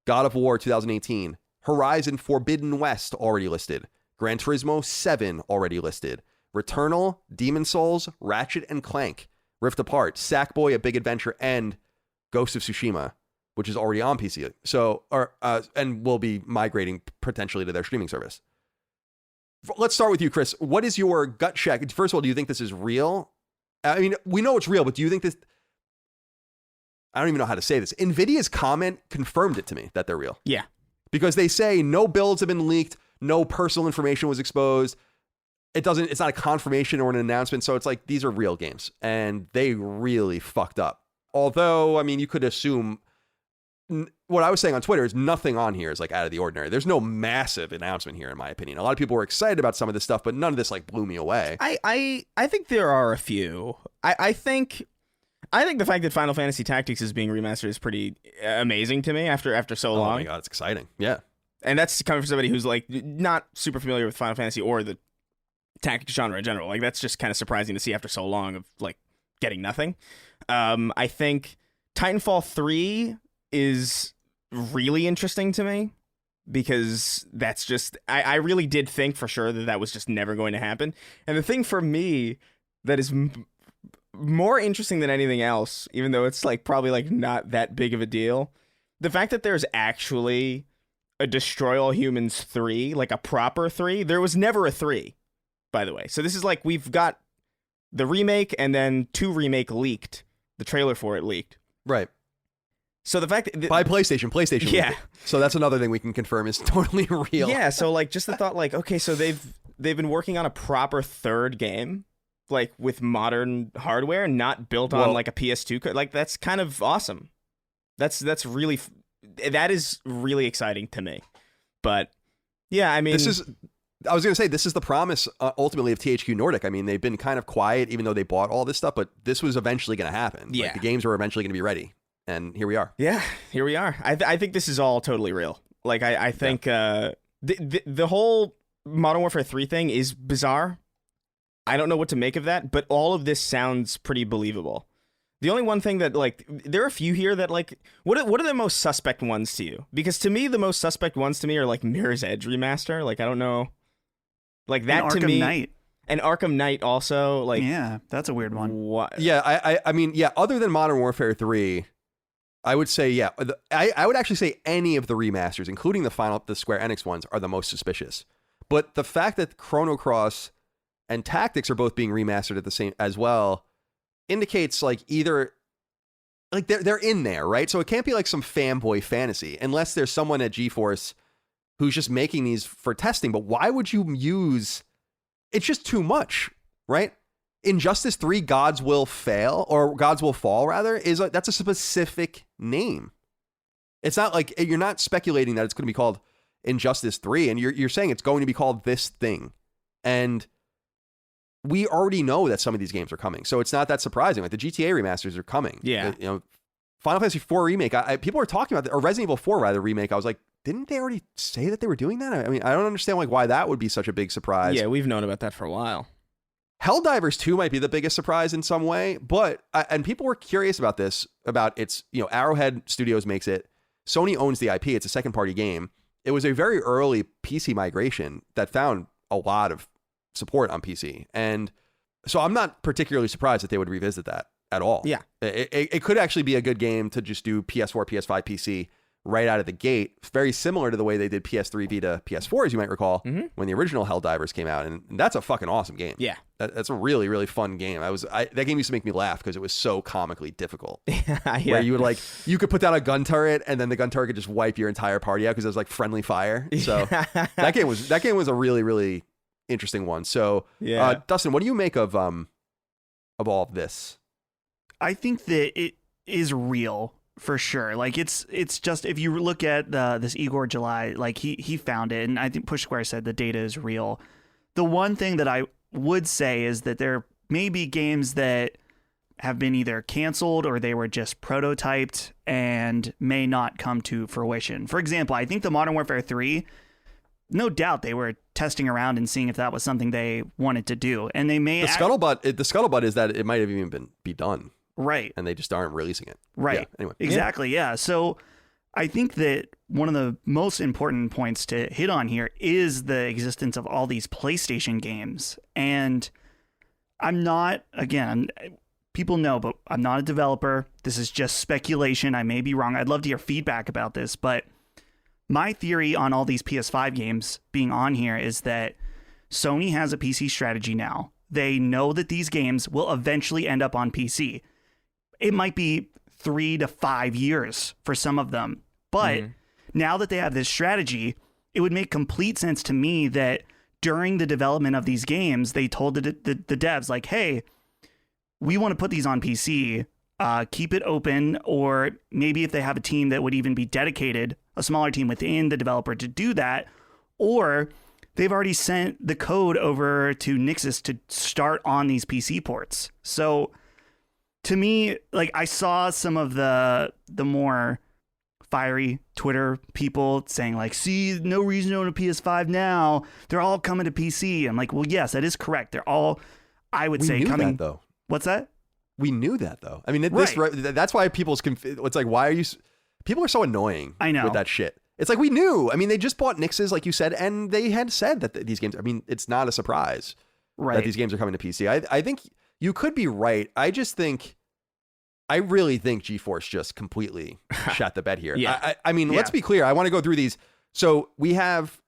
God of War 2018, Horizon Forbidden West already listed, Gran Turismo 7 already listed, Returnal, Demon Souls, Ratchet and Clank, Rift Apart, Sackboy: A Big Adventure, and Ghost of Tsushima, which is already on PC. So, and will be migrating potentially to their streaming service. Let's start with you, Chris. What is your gut check? First of all, do you think this is real? I mean, we know it's real, but do you think this... I don't even know how to say this. NVIDIA's comment confirmed it to me that they're real. Yeah. Because they say no builds have been leaked, no personal information was exposed. It's not a confirmation or an announcement, so it's like these are real games. And they really fucked up. Although, I mean, you could assume... What I was saying on Twitter is nothing on here is like out of the ordinary. There's no massive announcement here, in my opinion. A lot of people were excited about some of this stuff, but none of this like blew me away. I think there are a few. I think the fact that Final Fantasy Tactics is being remastered is pretty amazing to me after so long. Oh my god, it's exciting. Yeah. And that's coming from somebody who's like not super familiar with Final Fantasy or the tactics genre in general. Like that's just kind of surprising to see after so long of like getting nothing. I think Titanfall 3 is really interesting to me because that's just I really did think for sure that was just never going to happen. And the thing for me that is more interesting than anything else, even though it's like probably like not that big of a deal, the fact that there's actually a Destroy All Humans 3, like a proper 3. There was never a 3, by the way. So this is like we've got the remake and then 2 remake leaked. The trailer for it leaked. Right. So the fact that by PlayStation yeah. leaked it. So that's another thing we can confirm is totally real. Yeah, so like just the thought like, okay, so they've been working on a proper third game, like with modern hardware, not built on like a PS2 like that's kind of awesome. That is really exciting to me. But yeah, I mean, I was going to say, this is the promise ultimately of THQ Nordic. I mean, they've been kind of quiet even though they bought all this stuff, but this was eventually going to happen. Yeah. Like, the games were eventually going to be ready. And here we are. Yeah, here we are. I think this is all totally real. Like, I think the whole Modern Warfare 3 thing is bizarre. I don't know what to make of that, but all of this sounds pretty believable. The only one thing that, like, there are a few here that, like, what are the most suspect ones to you? Because to me, the most suspect ones to me are, like, Mirror's Edge Remaster. Like, I don't know. Like, that to me... Knight. And Arkham Knight also, like... Yeah, that's a weird one. What? Yeah, I mean, yeah, other than Modern Warfare 3... I would say, yeah. I would actually say any of the remasters, including the Square Enix ones, are the most suspicious. But the fact that Chrono Cross and Tactics are both being remastered at the same as well indicates like either like they're in there, right? So it can't be like some fanboy fantasy unless there's someone at GeForce who's just making these for testing. But why would you use? It's just too much, right? Injustice 3 Gods Will Fail, or Gods Will Fall rather, that's a specific name. It's not like you're not speculating that it's going to be called Injustice 3, and you're saying it's going to be called this thing. And we already know that some of these games are coming, so it's not that surprising. Like the GTA remasters are coming. Yeah. Final Fantasy 4 remake. People were talking about or Resident Evil 4 rather remake. I was like, didn't they already say that they were doing that? I mean, I don't understand like why that would be such a big surprise. Yeah, we've known about that for a while. Helldivers 2 might be the biggest surprise in some way, and people were curious about this, about its, Arrowhead Studios makes it. Sony owns the IP. It's a second party game. It was a very early PC migration that found a lot of support on PC. And so I'm not particularly surprised that they would revisit that at all. Yeah. It could actually be a good game to just do PS4, PS5, PC right out of the gate. Very similar to the way they did PS3, Vita, PS4, as you might recall, when the original Helldivers came out. And that's a fucking awesome game. Yeah. That's a really, really fun game. That game used to make me laugh because it was so comically difficult. Yeah. Where you could put down a gun turret and then the gun turret could just wipe your entire party out because it was like friendly fire. So that game was a really, really interesting one. So yeah. Dustin, what do you make of all of this? I think that it is real for sure. Like it's just, if you look at this Igor July, like he found it, and I think Push Square said the data is real. The one thing that I would say is that there may be games that have been either canceled or they were just prototyped and may not come to fruition. For example, I think the Modern Warfare 3, no doubt they were testing around and seeing if that was something they wanted to do, and they may. The scuttlebutt is that it might have even be done. Right. And they just aren't releasing it. Right. Yeah, anyway. Exactly. Yeah. So I think that one of the most important points to hit on here is the existence of all these PlayStation games. And people know, but I'm not a developer. This is just speculation. I may be wrong. I'd love to hear feedback about this. But my theory on all these PS5 games being on here is that Sony has a PC strategy now. They know that these games will eventually end up on PC. It might be 3 to 5 years for some of them. But now that they have this strategy, it would make complete sense to me that during the development of these games, they told the devs, like, hey, we want to put these on PC, keep it open, or maybe if they have a team that would even be dedicated, a smaller team within the developer to do that, or they've already sent the code over to Nixxes to start on these PC ports. So to me, like, I saw some of the more fiery Twitter people saying like, see, no reason to own a PS5 now. They're all coming to PC. I'm like, well, yes, that is correct. They're all, I would say, coming. That, though. What's that? We knew that, though. I mean, that's why people's it's like, why are you? People are so annoying. I know. With that shit. It's like, we knew. I mean, they just bought Nixxes, like you said, and they had said that these games. I mean, it's not a surprise that these games are coming to PC. I think you could be right. I really think GeForce just completely shot the bed here. Yeah. I mean, let's be clear. I want to go through these. So we have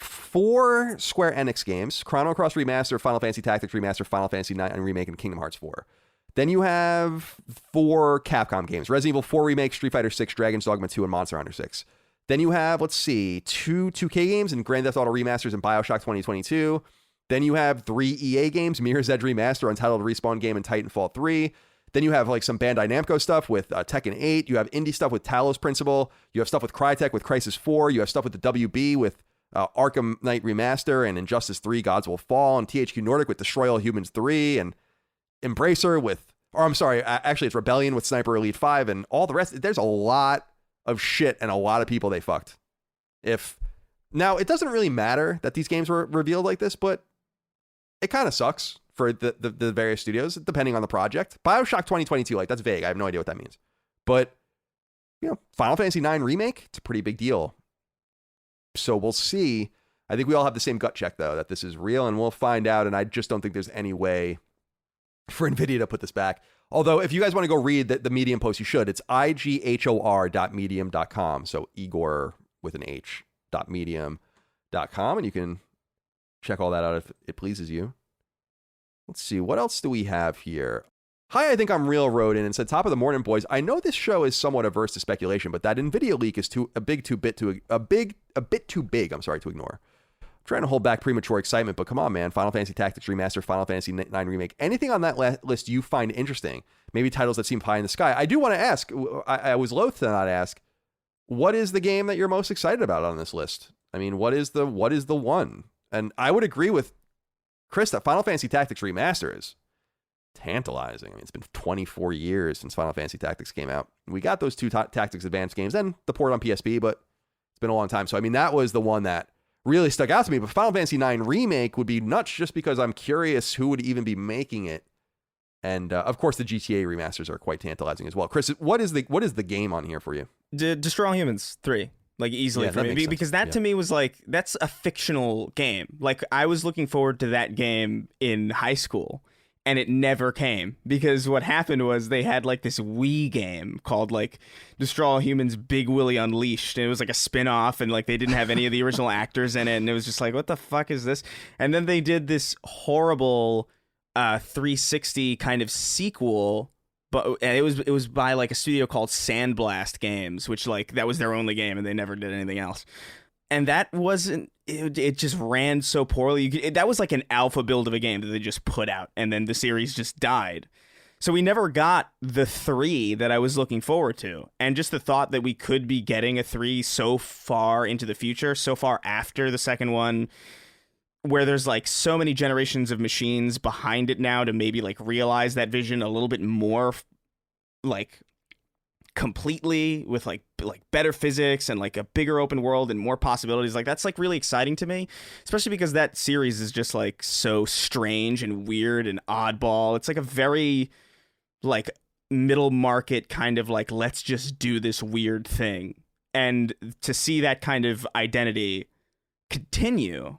4 Square Enix games: Chrono Cross Remaster, Final Fantasy Tactics Remaster, Final Fantasy IX Remake, and Kingdom Hearts 4. Then you have 4 Capcom games: Resident Evil 4 Remake, Street Fighter 6, Dragon's Dogma 2, and Monster Hunter 6. Then you have, 2 2K games and Grand Theft Auto Remasters and BioShock 2022. Then you have 3 EA games: Mirror's Edge Remaster, Untitled Respawn Game, and Titanfall 3. Then you have some Bandai Namco stuff with Tekken 8. You have indie stuff with Talos Principle. You have stuff with Crytek with Crysis 4. You have stuff with the WB with Arkham Knight Remaster and Injustice 3 Gods Will Fall, and THQ Nordic with Destroy All Humans 3, and Embracer with, actually it's Rebellion with Sniper Elite 5, and all the rest. There's a lot of shit and a lot of people they fucked. Now, it doesn't really matter that these games were revealed like this, but it kind of sucks for the various studios, depending on the project. BioShock 2022, that's vague. I have no idea what that means. But, Final Fantasy IX Remake, it's a pretty big deal. So we'll see. I think we all have the same gut check, though, that this is real, and we'll find out, and I just don't think there's any way for NVIDIA to put this back. Although, if you guys want to go read the Medium post, you should. It's ighor.medium.com. So Igor with an H, .medium.com, and you can check all that out if it pleases you. Let's see, what else do we have here? Hi, I think I'm real wrote in and said, top of the morning, boys. I know this show is somewhat averse to speculation, but that NVIDIA leak is a bit too big to ignore. I'm trying to hold back premature excitement, but come on, man. Final Fantasy Tactics Remaster, Final Fantasy IX Remake, anything on that list you find interesting? Maybe titles that seem pie in the sky. I do want to ask, I was loath to not ask, what is the game that you're most excited about on this list? I mean, what is the one? And I would agree with Chris that Final Fantasy Tactics Remaster is tantalizing. I mean, it's been 24 years since Final Fantasy Tactics came out. We got those 2 Tactics Advanced games and the port on PSP, but it's been a long time. So, I mean, that was the one that really stuck out to me. But Final Fantasy IX Remake would be nuts just because I'm curious who would even be making it. And, of course, the GTA remasters are quite tantalizing as well. Chris, what is the game on here for you? Destroy All Humans 3. Easily for me, because that to me was that's a fictional game. I was looking forward to that game in high school, and it never came, because what happened was they had this Wii game called Destroy All Humans Big Willie Unleashed, and it was a spin-off, and they didn't have any of the original actors in it, and it was just what the fuck is this? And then they did this horrible 360 kind of sequel. But it was by a studio called Sandblast Games, which that was their only game, and they never did anything else. And that wasn't. It just ran so poorly. That was an alpha build of a game that they just put out, and then the series just died. So we never got the 3 that I was looking forward to, and just the thought that we could be getting a 3 so far into the future, so far after the second one, where there's so many generations of machines behind it now to maybe realize that vision a little bit more completely with better physics and a bigger open world and more possibilities. That's really exciting to me, especially because that series is just so strange and weird and oddball. It's a very middle market kind of let's just do this weird thing, and to see that kind of identity continue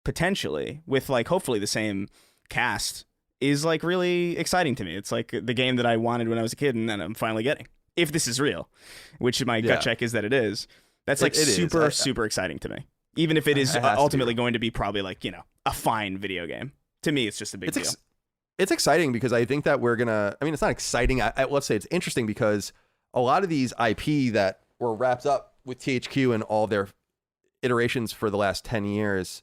potentially with hopefully the same cast is really exciting to me. It's the game that I wanted when I was a kid and that I'm finally getting, if this is real, which my gut check is that it is. That's super exciting to me, even if it is ultimately going to be probably a fine video game. To me, it's just a big deal. It's exciting because I think that we're gonna, it's not exciting, let's say it's interesting, because a lot of these IP that were wrapped up with THQ and all their iterations for the last 10 years,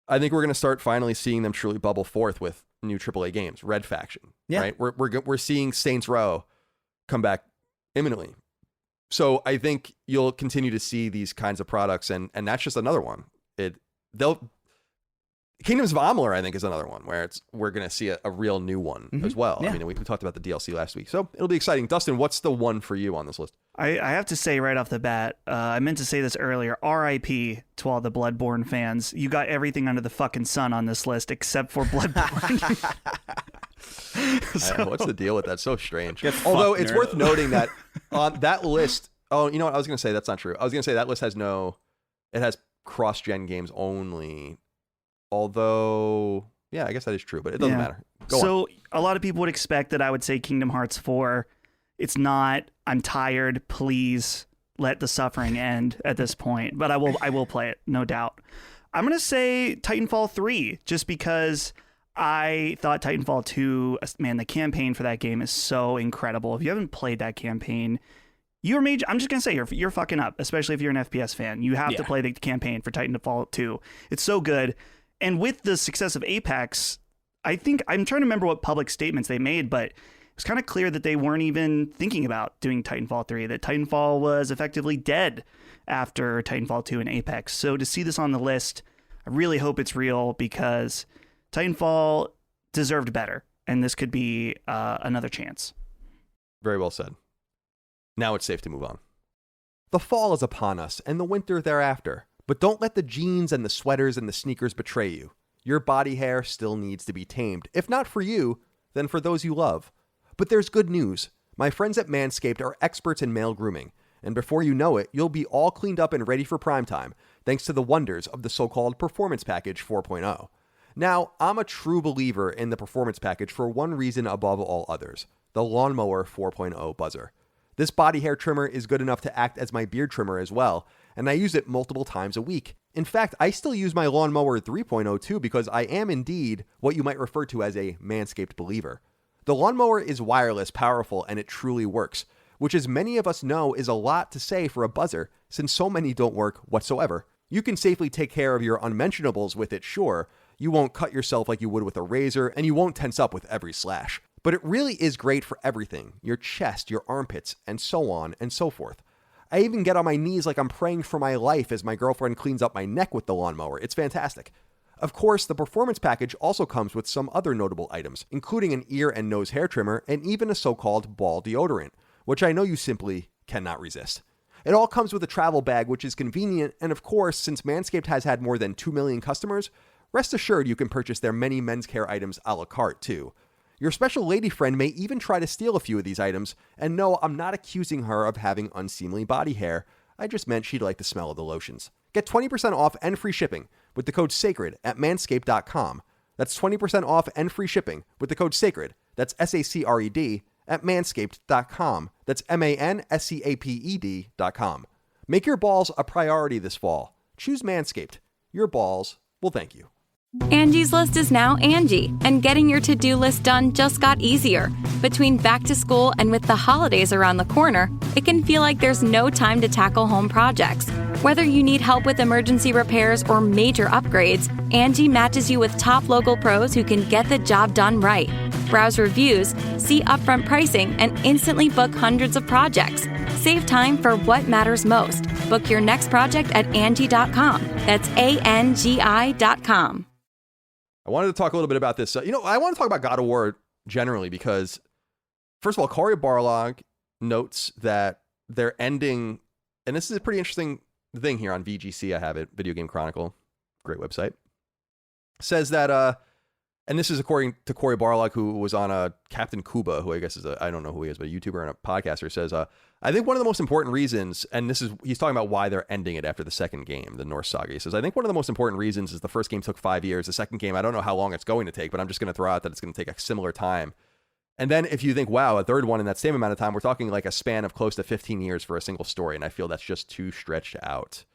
I think we're going to start finally seeing them truly bubble forth with new AAA games. Red Faction, right? We're seeing Saints Row come back imminently. So I think you'll continue to see these kinds of products, and that's just another one. Kingdoms of Amalur, I think, is another one where we're going to see a real new one as well. Yeah. We talked about the DLC last week, so it'll be exciting. Dustin, what's the one for you on this list? I have to say right off the bat, I meant to say this earlier, RIP to all the Bloodborne fans. You got everything under the fucking sun on this list except for Bloodborne. What's the deal with that? So strange. Although it's worth noting that on that list, you know what? I was going to say that's not true. I was going to say that list has cross-gen games only. Although, yeah, I guess that is true, but it doesn't matter. Go on. A lot of people would expect that I would say Kingdom Hearts 4. It's not. I'm tired. Please. let the suffering end at this point, but I will play it, no doubt. I'm going to say Titanfall 3, just because I thought Titanfall 2, man, the campaign for that game is so incredible. If you haven't played that campaign, I'm just going to say you're fucking up, especially if you're an FPS fan. You have to play the campaign for Titanfall 2. It's so good. And with the success of Apex, I think I'm trying to remember what public statements they made, but it was kind of clear that they weren't even thinking about doing Titanfall 3, that Titanfall was effectively dead after Titanfall 2 and Apex. So to see this on the list, I really hope it's real, because Titanfall deserved better, and this could be another chance. Very well said. Now it's safe to move on. The fall is upon us, and the winter thereafter. But don't let the jeans and the sweaters and the sneakers betray you. Your body hair still needs to be tamed. If not for you, then for those you love. But there's good news. My friends at Manscaped are experts in male grooming, and before you know it, you'll be all cleaned up and ready for prime time, thanks to the wonders of the so-called Performance Package 4.0. Now, I'm a true believer in the Performance Package for one reason above all others: the Lawnmower 4.0 buzzer. This body hair trimmer is good enough to act as my beard trimmer as well, and I use it multiple times a week. In fact, I still use my Lawnmower 3.0 too, because I am indeed what you might refer to as a Manscaped believer. The Lawnmower is wireless, powerful, and it truly works, which, as many of us know, is a lot to say for a buzzer, since so many don't work whatsoever. You can safely take care of your unmentionables with it, sure. You won't cut yourself like you would with a razor, and you won't tense up with every slash. But it really is great for everything: your chest, your armpits, and so on and so forth. I even get on my knees like I'm praying for my life as my girlfriend cleans up my neck with the lawnmower. It's fantastic. Of course, the Performance Package also comes with some other notable items, including an ear and nose hair trimmer and even a so-called ball deodorant, which I know you simply cannot resist. It all comes with a travel bag, which is convenient, and of course, since Manscaped has had more than 2 million customers, rest assured you can purchase their many men's care items a la carte too. Your special lady friend may even try to steal a few of these items, and no, I'm not accusing her of having unseemly body hair. I just meant she'd like the smell of the lotions. Get 20% off and free shipping with the code SACRED at manscaped.com. That's 20% off and free shipping with the code SACRED. That's SACRED at manscaped.com. That's MANSCAPED.com. Make your balls a priority this fall. Choose Manscaped. Your balls will thank you. Angie's List is now Angie, and getting your to-do list done just got easier. Between back to school and with the holidays around the corner, it can feel like there's no time to tackle home projects. Whether you need help with emergency repairs or major upgrades, Angie matches you with top local pros who can get the job done right. Browse reviews, see upfront pricing, and instantly book hundreds of projects. Save time for what matters most. Book your next project at Angie.com. That's ANGI.com. I wanted to talk a little bit about this. I want to talk about God of War generally because, first of all, Cory Barlog notes that they're ending, and this is a pretty interesting thing here on VGC. I have it, Video Game Chronicle, great website. Says that, and this is according to Cory Barlog, who was on Captain Kuba, who I guess is I don't know who he is, but a YouTuber and a podcaster, says, I think one of the most important reasons, and he's talking about why they're ending it after the second game, the Norse Saga. He says, I think one of the most important reasons is the first game took 5 years. The second game, I don't know how long it's going to take, but I'm just going to throw out that it's going to take a similar time. And then if you think, wow, a third one in that same amount of time, we're talking like a span of close to 15 years for a single story. And I feel that's just too stretched out.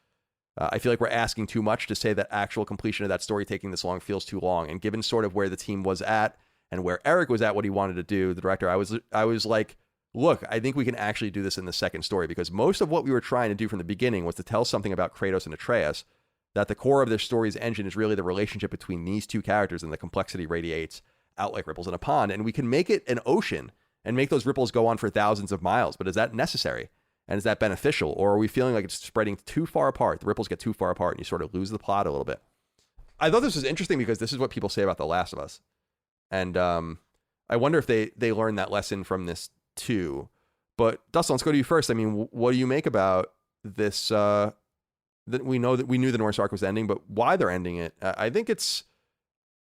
I feel like we're asking too much to say that actual completion of that story taking this long feels too long. And given sort of where the team was at and where Eric was at, what he wanted to do, the director, I was like, look, I think we can actually do this in the second story, because most of what we were trying to do from the beginning was to tell something about Kratos and Atreus, that the core of their story's engine is really the relationship between these two characters, and the complexity radiates out like ripples in a pond. And we can make it an ocean and make those ripples go on for thousands of miles. But is that necessary? And is that beneficial? Or are we feeling like it's spreading too far apart? The ripples get too far apart and you sort of lose the plot a little bit. I thought this was interesting because this is what people say about The Last of Us. And I wonder if they learned that lesson from this too. But Dustin, let's go to you first. I mean, what do you make about this? That we knew the Norse arc was ending, but why they're ending it? I think it's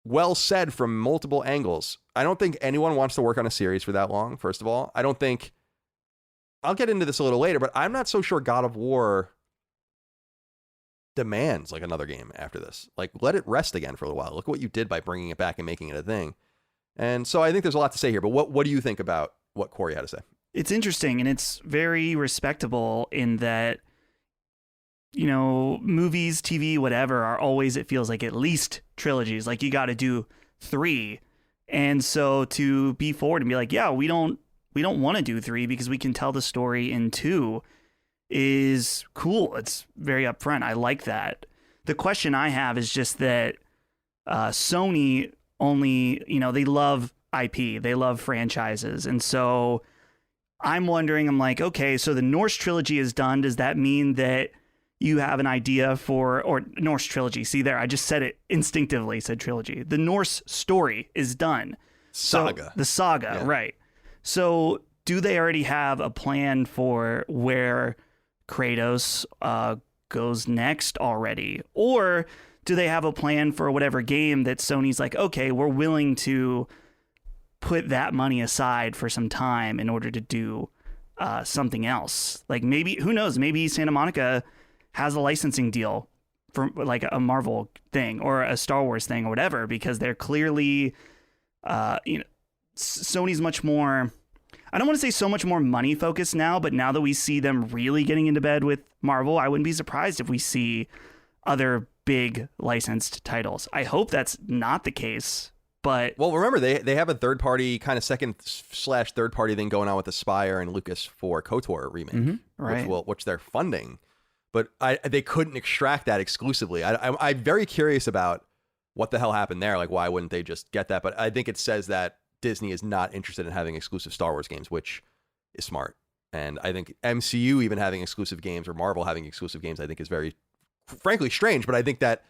well said from multiple angles. I don't think anyone wants to work on a series for that long, first of all. I don't think... I'll get into this a little later, but I'm not so sure God of War demands like another game after this. Like, let it rest again for a little while. Look what you did by bringing it back and making it a thing. And so I think there's a lot to say here, but what do you think about what Cory had to say? It's interesting, and it's very respectable in that, you know, movies, TV, whatever, are always, it feels like, at least trilogies. Like, you got to do 3. And so to be forward and be like, yeah, we don't want to do 3 because we can tell the story in 2 is cool. It's very upfront. I like that. The question I have is just that Sony only, you know, they love IP, they love franchises. And so I'm wondering, I'm like, okay, so the Norse trilogy is done. Does that mean that you have an idea for, or Norse trilogy? See there, I just said it instinctively, said trilogy. The Norse story is done. Saga. So, the saga, yeah. Right. So do they already have a plan for where Kratos goes next already? Or do they have a plan for whatever game that Sony's like, okay, we're willing to put that money aside for some time in order to do something else? Like, maybe, who knows, maybe Santa Monica has a licensing deal for like a Marvel thing or a Star Wars thing or whatever, because they're clearly, you know, Sony's much more, I don't want to say so much more money focused now, but now that we see them really getting into bed with Marvel, I wouldn't be surprised if we see other big licensed titles. I hope that's not the case. But well, remember, they have a third party, kind of second/third party thing going on with Aspyr and Lucas for KOTOR remake, right, which they're funding. But they couldn't extract that exclusively. I'm very curious about what the hell happened there. Like, why wouldn't they just get that? But I think it says that Disney is not interested in having exclusive Star Wars games, which is smart. And I think MCU even having exclusive games, or Marvel having exclusive games, I think is very, frankly, strange. But I think that,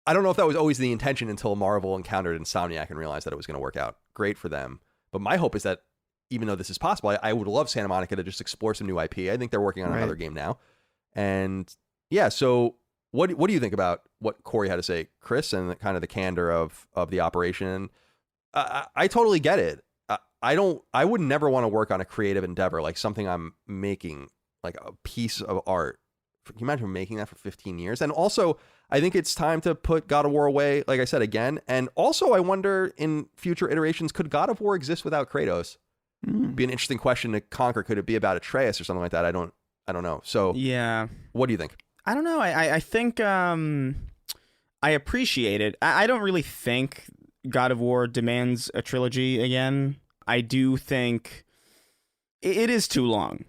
I don't know if that was always the intention until Marvel encountered Insomniac and realized that it was going to work out great for them. But my hope is that, even though this is possible, I would love Santa Monica to just explore some new IP. I think they're working on another game now. And yeah, so what do you think about what Corey had to say, Chris, and kind of the candor of the operation? I totally get it. I would never want to work on a creative endeavor, like something I'm making, like a piece of art. Can you imagine making that for 15 years? And also, I think it's time to put God of War away, like I said, again. And also, I wonder, in future iterations, could God of War exist without Kratos? Be an interesting question to conquer. Could it be about Atreus or something like that? I don't know. So yeah, what do you think? I don't know. I think I appreciate it. I don't really think God of War demands a trilogy again. I do think it is too long.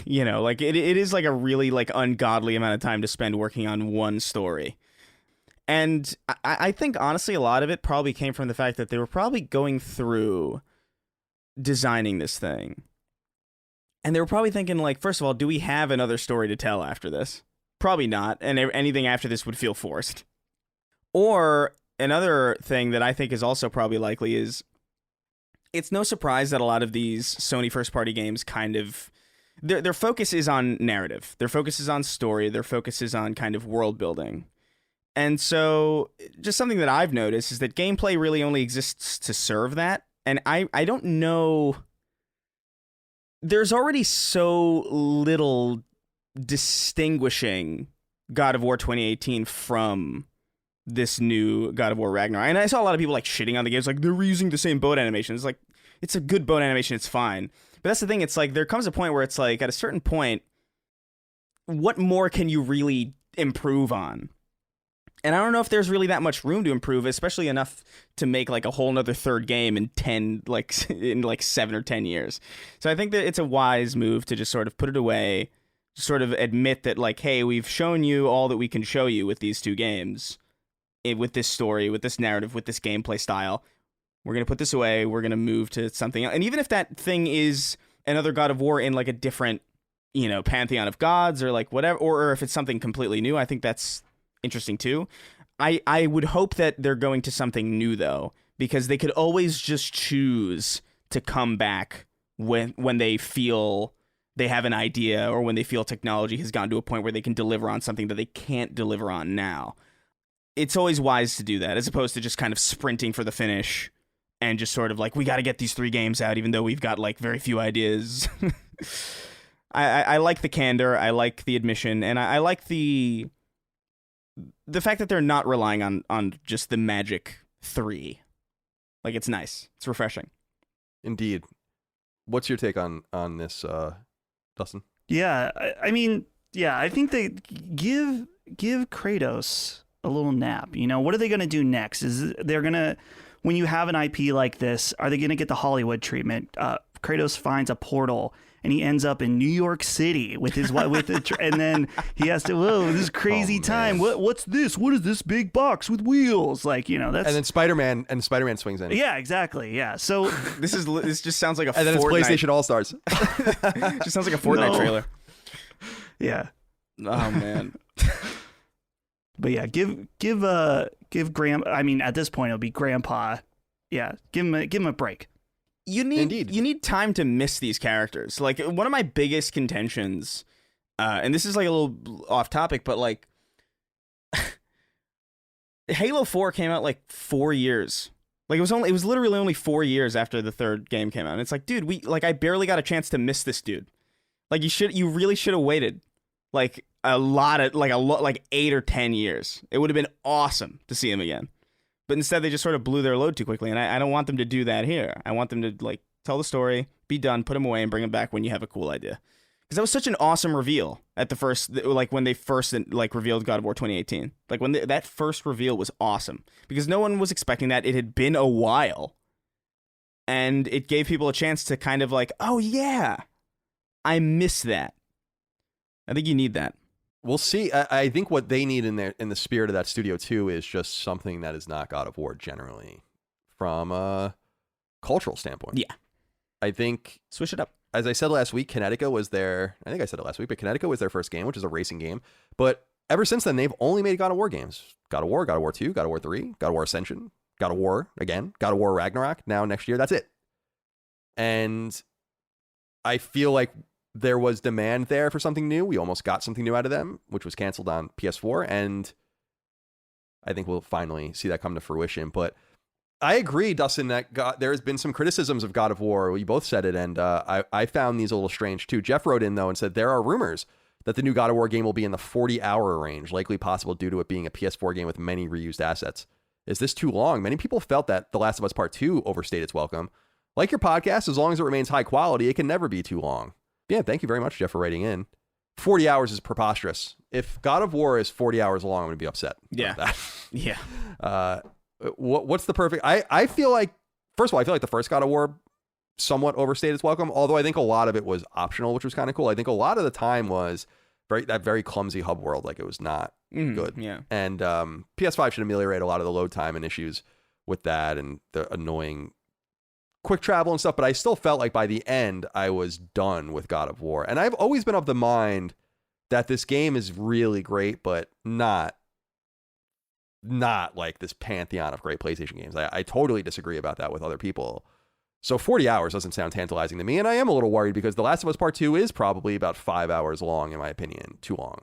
You know, like it is like a really like ungodly amount of time to spend working on one story. And I think honestly a lot of it probably came from the fact that they were probably going through designing this thing. And they were probably thinking, like, first of all, do we have another story to tell after this? Probably not. And anything after this would feel forced. Or another thing that I think is also probably likely is it's no surprise that a lot of these Sony first-party games kind of, their focus is on narrative. Their focus is on story. Their focus is on kind of world building. And so just something that I've noticed is that gameplay really only exists to serve that. And I don't know. There's already so little distinguishing God of War 2018 from this new God of War Ragnarok. And I saw a lot of people like shitting on the games, like they're reusing the same boat animation. It's like, it's a good boat animation. It's fine. But that's the thing. It's like there comes a point where it's like at a certain point, what more can you really improve on? And I don't know if there's really that much room to improve, especially enough to make like a whole nother third game in 7 or 10 years. So I think that it's a wise move to just sort of put it away, sort of admit that like, hey, we've shown you all that we can show you with these two games, with this story, with this narrative, with this gameplay style. We're going to put this away. We're going to move to something else. And even if that thing is another God of War in like a different, you know, pantheon of gods or like whatever, or if it's something completely new, I think that's interesting too. I would hope that they're going to something new though, because they could always just choose to come back when they feel they have an idea or when they feel technology has gotten to a point where they can deliver on something that they can't deliver on now. It's always wise to do that as opposed to just kind of sprinting for the finish and just sort of like, we got to get these 3 games out even though we've got like very few ideas. I like the candor, I like the admission, and I like the fact that they're not relying on just the magic 3. Like, it's nice. It's refreshing. Indeed. What's your take on this, Dustin? Yeah, I mean, yeah, I think they give Kratos a little nap. You know, what are they going to do next? Is they're going to, when you have an IP like this, are they going to get the Hollywood treatment? Kratos finds a portal and he ends up in New York City with his and then he has to, whoa, this is crazy time. What's this? What is this big box with wheels? Like, you know, that's. And then Spider-Man swings in. Yeah, exactly. Yeah. So this just sounds like a. And then it's PlayStation All Stars. Just sounds like a Fortnite trailer. Yeah. Oh man. But yeah, give Grandpa. I mean, at this point, it'll be Grandpa. Yeah, give him a break. You need time to miss these characters. Like, one of my biggest contentions, and this is like a little off topic, but like, Halo 4 came out like 4 years. Like, it was literally only 4 years after the third game came out. And it's like, dude, I barely got a chance to miss this dude. Like, you really should have waited like 8 or 10 years. It would have been awesome to see him again. But instead, they just sort of blew their load too quickly, and I don't want them to do that here. I want them to like tell the story, be done, put him away, and bring him back when you have a cool idea. Because that was such an awesome reveal at the first, like when they first like revealed God of War 2018. Like when that first reveal was awesome because no one was expecting that. It had been a while, and it gave people a chance to kind of like, oh yeah, I miss that. I think you need that. We'll see. I think what they need in the spirit of that studio too is just something that is not God of War generally, from a cultural standpoint. Yeah, I think switch it up. As I said last week, Connecticut was their. I think I said it last week, but Connecticut was their first game, which is a racing game. But ever since then, they've only made God of War games: God of War, God of War 2, God of War 3, God of War Ascension, God of War again, God of War Ragnarok. Now next year, that's it. And I feel like there was demand there for something new. We almost got something new out of them, which was canceled on PS4. And I think we'll finally see that come to fruition. But I agree, Dustin, that there has been some criticisms of God of War. We both said it. And I found these a little strange too. Jeff wrote in though and said, there are rumors that the new God of War game will be in the 40-hour range, likely possible due to it being a PS4 game with many reused assets. Is this too long? Many people felt that The Last of Us Part 2 overstayed its welcome. Like your podcast, as long as it remains high quality, it can never be too long. Yeah, thank you very much, Jeff, for writing in. 40 hours is preposterous. If God of War is 40 hours long, I'm going to be upset. Yeah. About that. Yeah. What's the perfect... I feel like, first of all, I feel like the first God of War somewhat overstayed its welcome, although I think a lot of it was optional, which was kind of cool. I think a lot of the time was that very clumsy hub world, like it was not good. Yeah. And PS5 should ameliorate a lot of the load time and issues with that and the annoying quick travel and stuff, but I still felt like by the end I was done with God of War. And I've always been of the mind that this game is really great, but not like this pantheon of great PlayStation games. I totally disagree about that with other people. So 40 hours doesn't sound tantalizing to me, and I am a little worried because The Last of Us Part 2 is probably about 5 hours long, in my opinion. Too long.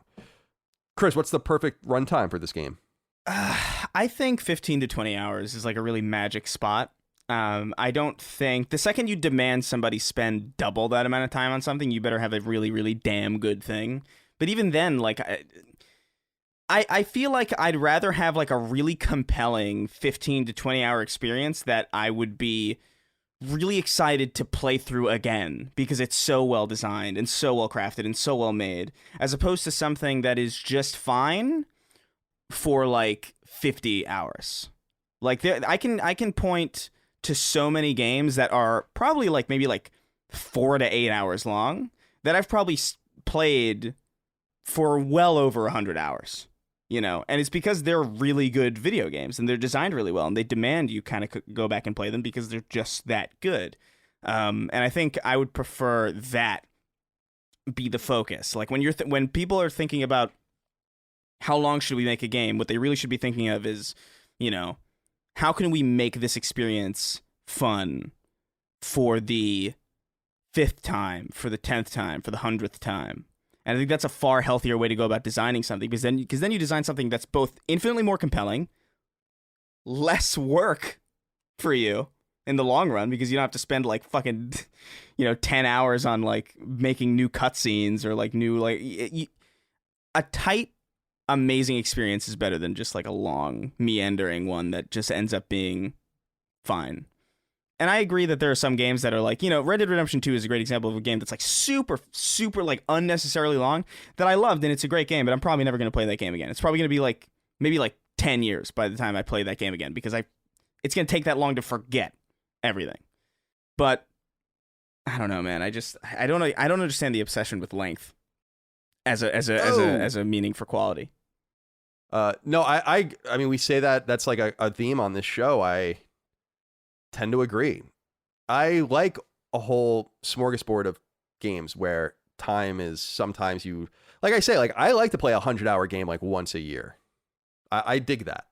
Chris, what's the perfect runtime for this game? I think 15 to 20 hours is like a really magic spot. I don't think the second you demand somebody spend double that amount of time on something, you better have a really, really damn good thing. But even then, like, I feel like I'd rather have like a really compelling 15 to 20 hour experience that I would be really excited to play through again because it's so well designed and so well crafted and so well made, as opposed to something that is just fine for like 50 hours. Like I can point to so many games that are probably like maybe like 4 to 8 hours long that I've probably played for well over 100 hours, you know, and it's because they're really good video games and they're designed really well and they demand you kind of go back and play them because they're just that good. And I think I would prefer that be the focus. Like when when people are thinking about how long should we make a game, what they really should be thinking of is, you know, how can we make this experience fun for the 5th time, for the 10th time, for the 100th time? And I think that's a far healthier way to go about designing something because then you design something that's both infinitely more compelling, less work for you in the long run because you don't have to spend like fucking, 10 hours on like making new cutscenes or like new, like a tight, amazing experience is better than just like a long meandering one that just ends up being fine. And I agree that there are some games that are like, Red Dead Redemption 2 is a great example of a game that's like super, super like unnecessarily long that I loved, and it's a great game, but I'm probably never going to play that game again. It's probably going to be like maybe like 10 years by the time I play that game again, because it's going to take that long to forget everything. But I don't know, man. I don't understand the obsession with length as a meaning for quality. No, I mean, we say that's like a theme on this show. I tend to agree. I like a whole smorgasbord of games where time is sometimes like I say, like I like to play a 100-hour game like once a year. I dig that.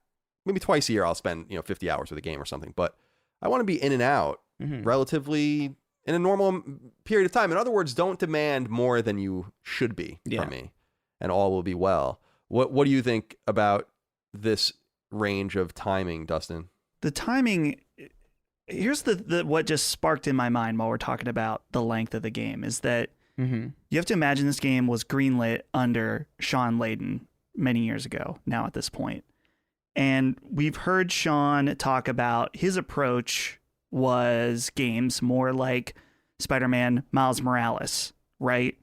Maybe twice a year I'll spend 50 hours with a game or something, but I want to be in and out relatively in a normal period of time. In other words, don't demand more than you should be from me, and all will be well. What do you think about this range of timing, Dustin? The timing, here's the what just sparked in my mind while we're talking about the length of the game is that you have to imagine this game was greenlit under Sean Layden many years ago now at this point. And we've heard Sean talk about his approach was games more like Spider-Man Miles Morales, right?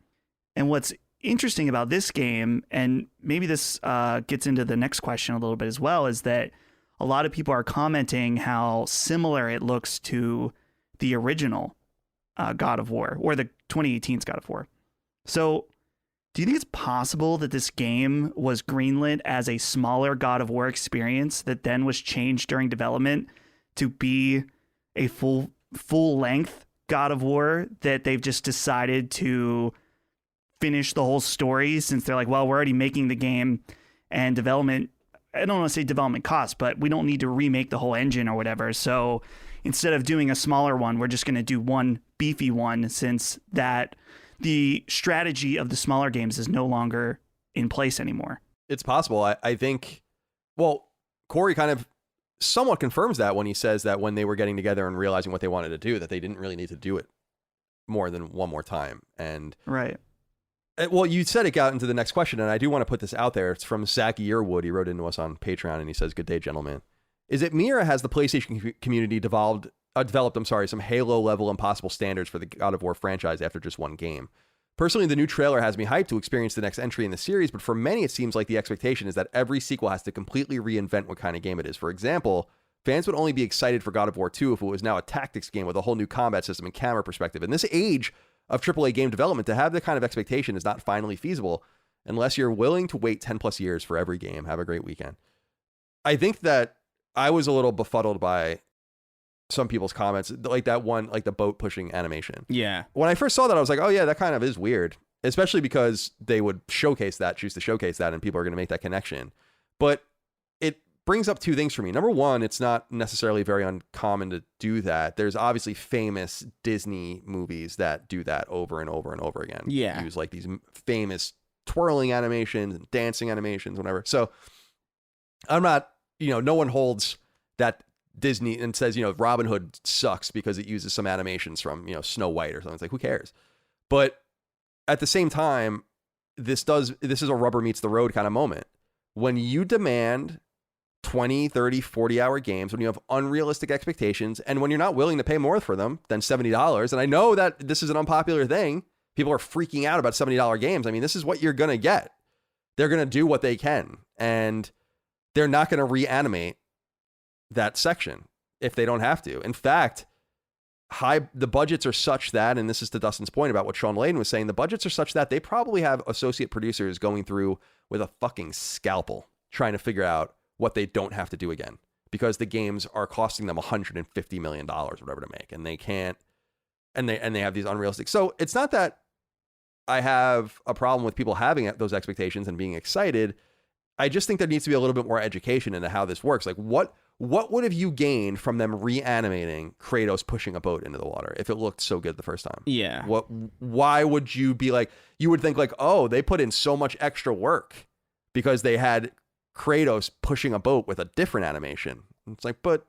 And what's interesting about this game, and maybe this gets into the next question a little bit as well, is that a lot of people are commenting how similar it looks to the original God of War, or the 2018's God of War. So do you think it's possible that this game was greenlit as a smaller God of War experience that then was changed during development to be a full-length God of War that they've just decided to finish the whole story, since they're like, well, we're already making the game, and development, I don't want to say development costs, but we don't need to remake the whole engine or whatever. So instead of doing a smaller one, we're just going to do one beefy one, since that the strategy of the smaller games is no longer in place anymore. It's possible. I think, well, Corey kind of somewhat confirms that when he says that when they were getting together and realizing what they wanted to do, that they didn't really need to do it more than one more time. And right. Well, you said it got into the next question, and I do want to put this out there. It's from Zach Yearwood. He wrote into us on Patreon, and he says, "Good day, gentlemen. Is it me, or has the PlayStation community developed some Halo-level impossible standards for the God of War franchise after just one game? Personally, the new trailer has me hyped to experience the next entry in the series, but for many, it seems like the expectation is that every sequel has to completely reinvent what kind of game it is. For example, fans would only be excited for God of War 2 if it was now a tactics game with a whole new combat system and camera perspective. In this age of AAA game development, to have that kind of expectation is not finally feasible unless you're willing to wait 10 plus years for every game. Have a great weekend." I think that I was a little befuddled by some people's comments, like that one, like the boat pushing animation. Yeah. When I first saw that, I was like, oh yeah, that kind of is weird, especially because they would choose to showcase that, and people are going to make that connection. But it brings up two things for me. Number one, it's not necessarily very uncommon to do that. There's obviously famous Disney movies that do that over and over and over again. Yeah. Use like these famous twirling animations and dancing animations, whatever. So I'm not, no one holds that Disney and says, Robin Hood sucks because it uses some animations from, Snow White or something. It's like, who cares? But at the same time, this is a rubber meets the road kind of moment. When you demand 20, 30, 40-hour games, when you have unrealistic expectations, and when you're not willing to pay more for them than $70, and I know that this is an unpopular thing. People are freaking out about $70 games. I mean, this is what you're going to get. They're going to do what they can, and they're not going to reanimate that section if they don't have to. In fact, the budgets are such that, and this is to Dustin's point about what Sean Layden was saying, the budgets are such that they probably have associate producers going through with a fucking scalpel trying to figure out what they don't have to do again, because the games are costing them $150 million or whatever to make, and they can't, and they have these unrealistic. So it's not that I have a problem with people having those expectations and being excited. I just think there needs to be a little bit more education into how this works. Like what would have you gained from them reanimating Kratos pushing a boat into the water if it looked so good the first time? Yeah. Why would you be like, you would think like, oh, they put in so much extra work because they had Kratos pushing a boat with a different animation. It's like, but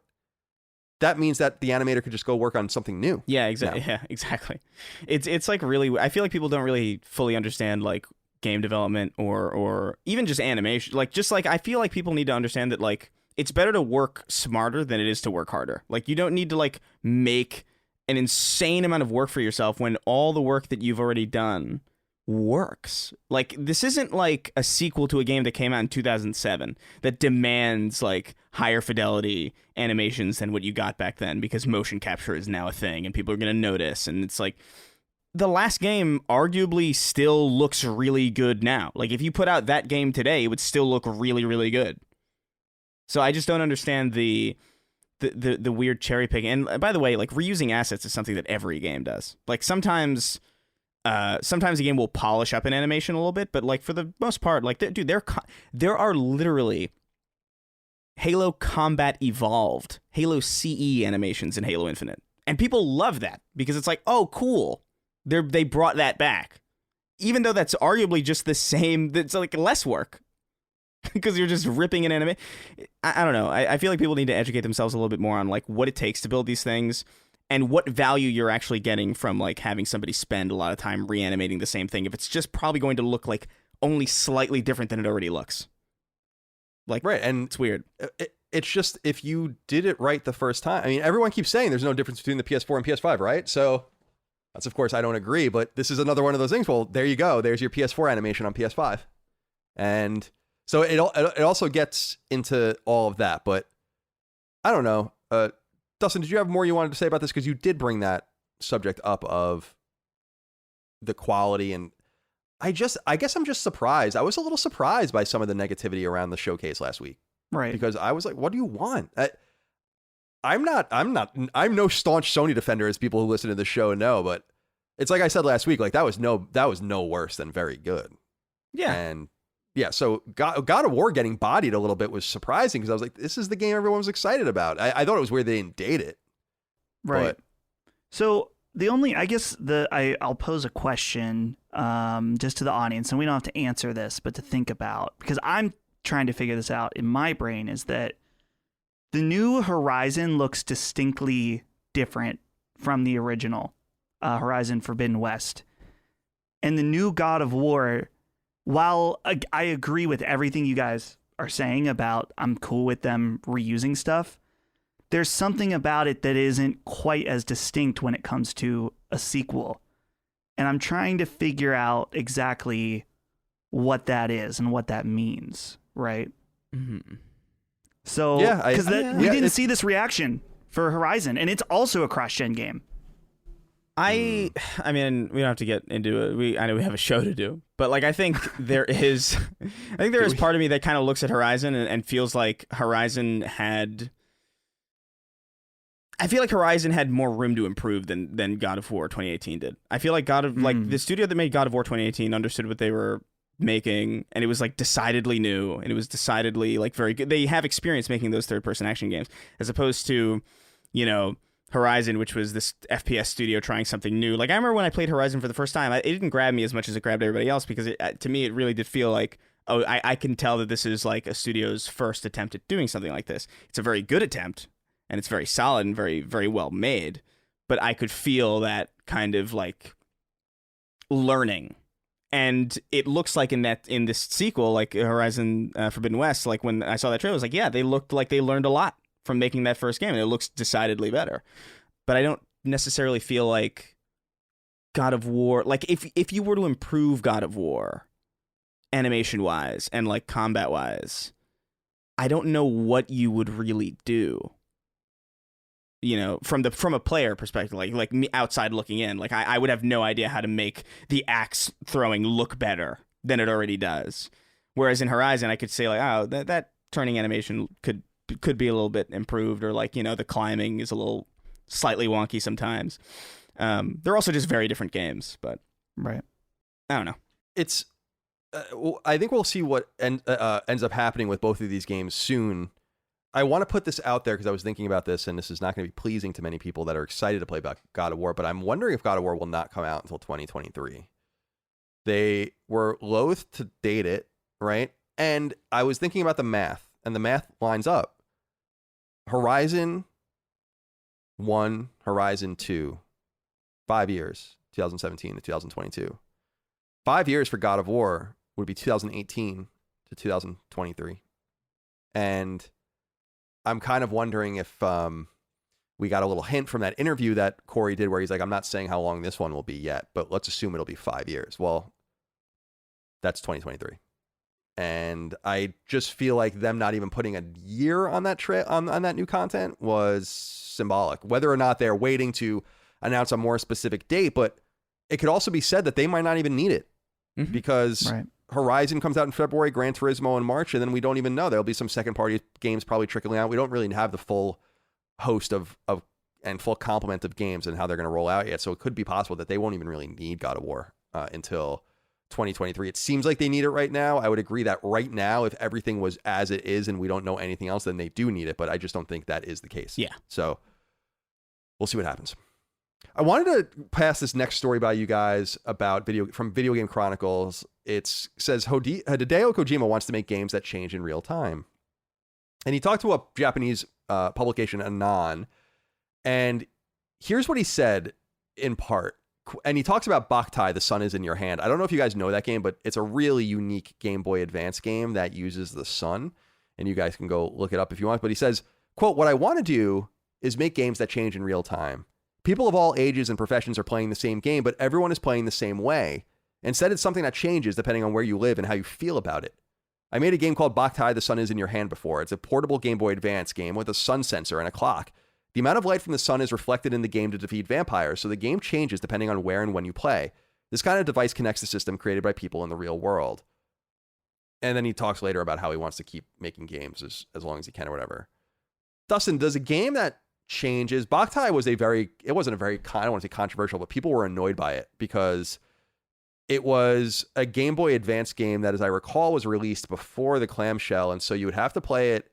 that means that the animator could just go work on something new. Yeah, exactly. Yeah, exactly. It's like really, I feel like people don't really fully understand like game development or even just animation. Like, just like, I feel like people need to understand that like it's better to work smarter than it is to work harder. Like, you don't need to like make an insane amount of work for yourself when all the work that you've already done works. Like, this isn't like a sequel to a game that came out in 2007 that demands like higher fidelity animations than what you got back then, because motion capture is now a thing and people are going to notice. And it's like, the last game arguably still looks really good now. Like, if you put out that game today, it would still look really, really good. So I just don't understand the weird cherry picking. And by the way, like, reusing assets is something that every game does. Like, sometimes a game will polish up an animation a little bit, but like for the most part, like, dude, there are literally Halo Combat Evolved, Halo CE animations in Halo Infinite, and people love that because it's like, oh, cool, they brought that back, even though that's arguably just the same. It's like less work. Because you're just ripping an anime. I don't know. I feel like people need to educate themselves a little bit more on like what it takes to build these things and what value you're actually getting from like having somebody spend a lot of time reanimating the same thing if it's just probably going to look like only slightly different than it already looks. Like, right, and it's weird. It's just, if you did it right the first time. I mean, everyone keeps saying there's no difference between the PS4 and PS5, right? So that's, of course, I don't agree, but this is another one of those things. Well, there you go. There's your PS4 animation on PS5. And so it also gets into all of that, but I don't know. Dustin, did you have more you wanted to say about this? Because you did bring that subject up of the quality, and I guess I'm just surprised. I was a little surprised by some of the negativity around the showcase last week, Right? because I was like, "What do you want?" I'm no staunch Sony defender, as people who listen to the show know, but it's like I said last week, like that was no worse than very good. Yeah, and. Yeah, so God of War getting bodied a little bit was surprising because I was like, this is the game everyone was excited about. I thought it was weird they didn't date it. Right. So the only, I guess I'll pose a question just to the audience, and we don't have to answer this, but to think about, because I'm trying to figure this out in my brain, is that the new Horizon looks distinctly different from the original Horizon Forbidden West. And the new God of War, while I agree with everything you guys are saying about I'm cool with them reusing stuff, there's something about it that isn't quite as distinct when it comes to a sequel. And I'm trying to figure out exactly what that is and what that means, right? Mm-hmm. So, because we didn't see this reaction for Horizon, and it's also a cross-gen game. I mean, we don't have to get into it. I know we have a show to do, but like, I think there is part of me that kind of looks at Horizon and feels like Horizon had more room to improve than God of War 2018 did. I feel like like the studio that made God of War 2018 understood what they were making, and it was like decidedly new, and it was decidedly like very good. They have experience making those third-person action games, as opposed to, you know, Horizon, which was this FPS studio trying something new. Like, I remember when I played Horizon for the first time, it didn't grab me as much as it grabbed everybody else, because to me it really did feel like, oh, I can tell that this is like a studio's first attempt at doing something like this. It's a very good attempt, and it's very solid and very, very well made, but I could feel that kind of like learning. And it looks like in this sequel, like Horizon Forbidden West, like when I saw that trailer, I was like, yeah, they looked like they learned a lot from making that first game, and it looks decidedly better. But I don't necessarily feel like God of War, like if you were to improve God of War animation wise and like combat wise, I don't know what you would really do. You know, from a player perspective, like me outside looking in, like I would have no idea how to make the axe throwing look better than it already does. Whereas in Horizon, I could say like, oh, that turning animation could be a little bit improved, or like, you know, the climbing is a little slightly wonky sometimes. They're also just very different games, but right. I don't know. It's I think we'll see what ends up happening with both of these games soon. I want to put this out there because I was thinking about this, and this is not going to be pleasing to many people that are excited to play God of War, but I'm wondering if God of War will not come out until 2023. They were loath to date it, right? And I was thinking about the math, and the math lines up. Horizon 1, Horizon 2, 5 years, 2017 to 2022. 5 years for God of War would be 2018 to 2023. And I'm kind of wondering if we got a little hint from that interview that Corey did where he's like, I'm not saying how long this one will be yet, but let's assume it'll be 5 years. Well, that's 2023. And I just feel like them not even putting a year on that on that new content was symbolic. Whether or not they're waiting to announce a more specific date, but it could also be said that they might not even need it because Horizon comes out in February, Gran Turismo in March, and then we don't even know. There'll be some second party games probably trickling out. We don't really have the full host of and full complement of games and how they're going to roll out yet. So it could be possible that they won't even really need God of War until 2023. It seems like they need it right now. I would agree that right now, if everything was as it is and we don't know anything else, then they do need it. But I just don't think that is the case. Yeah. So we'll see what happens. I wanted to pass this next story by you guys about from Video Game Chronicles. It says Hideo Kojima wants to make games that change in real time. And he talked to a Japanese publication, Anon, and here's what he said in part. And he talks about Boktai, The Sun is in Your Hand. I don't know if you guys know that game, but it's a really unique Game Boy Advance game that uses the sun. And you guys can go look it up if you want. But he says, quote, "What I want to do is make games that change in real time. People of all ages and professions are playing the same game, but everyone is playing the same way. Instead, it's something that changes depending on where you live and how you feel about it. I made a game called Boktai, The Sun is in Your Hand before. It's a portable Game Boy Advance game with a sun sensor and a clock. The amount of light from the sun is reflected in the game to defeat vampires, so the game changes depending on where and when you play. This kind of device connects the system created by people in the real world." And then he talks later about how he wants to keep making games as long as he can or whatever. Dustin, does a game that changes... Boktai was it wasn't a very, I don't want to say controversial, but people were annoyed by it because it was a Game Boy Advance game that, as I recall, was released before the clamshell, and so you would have to play it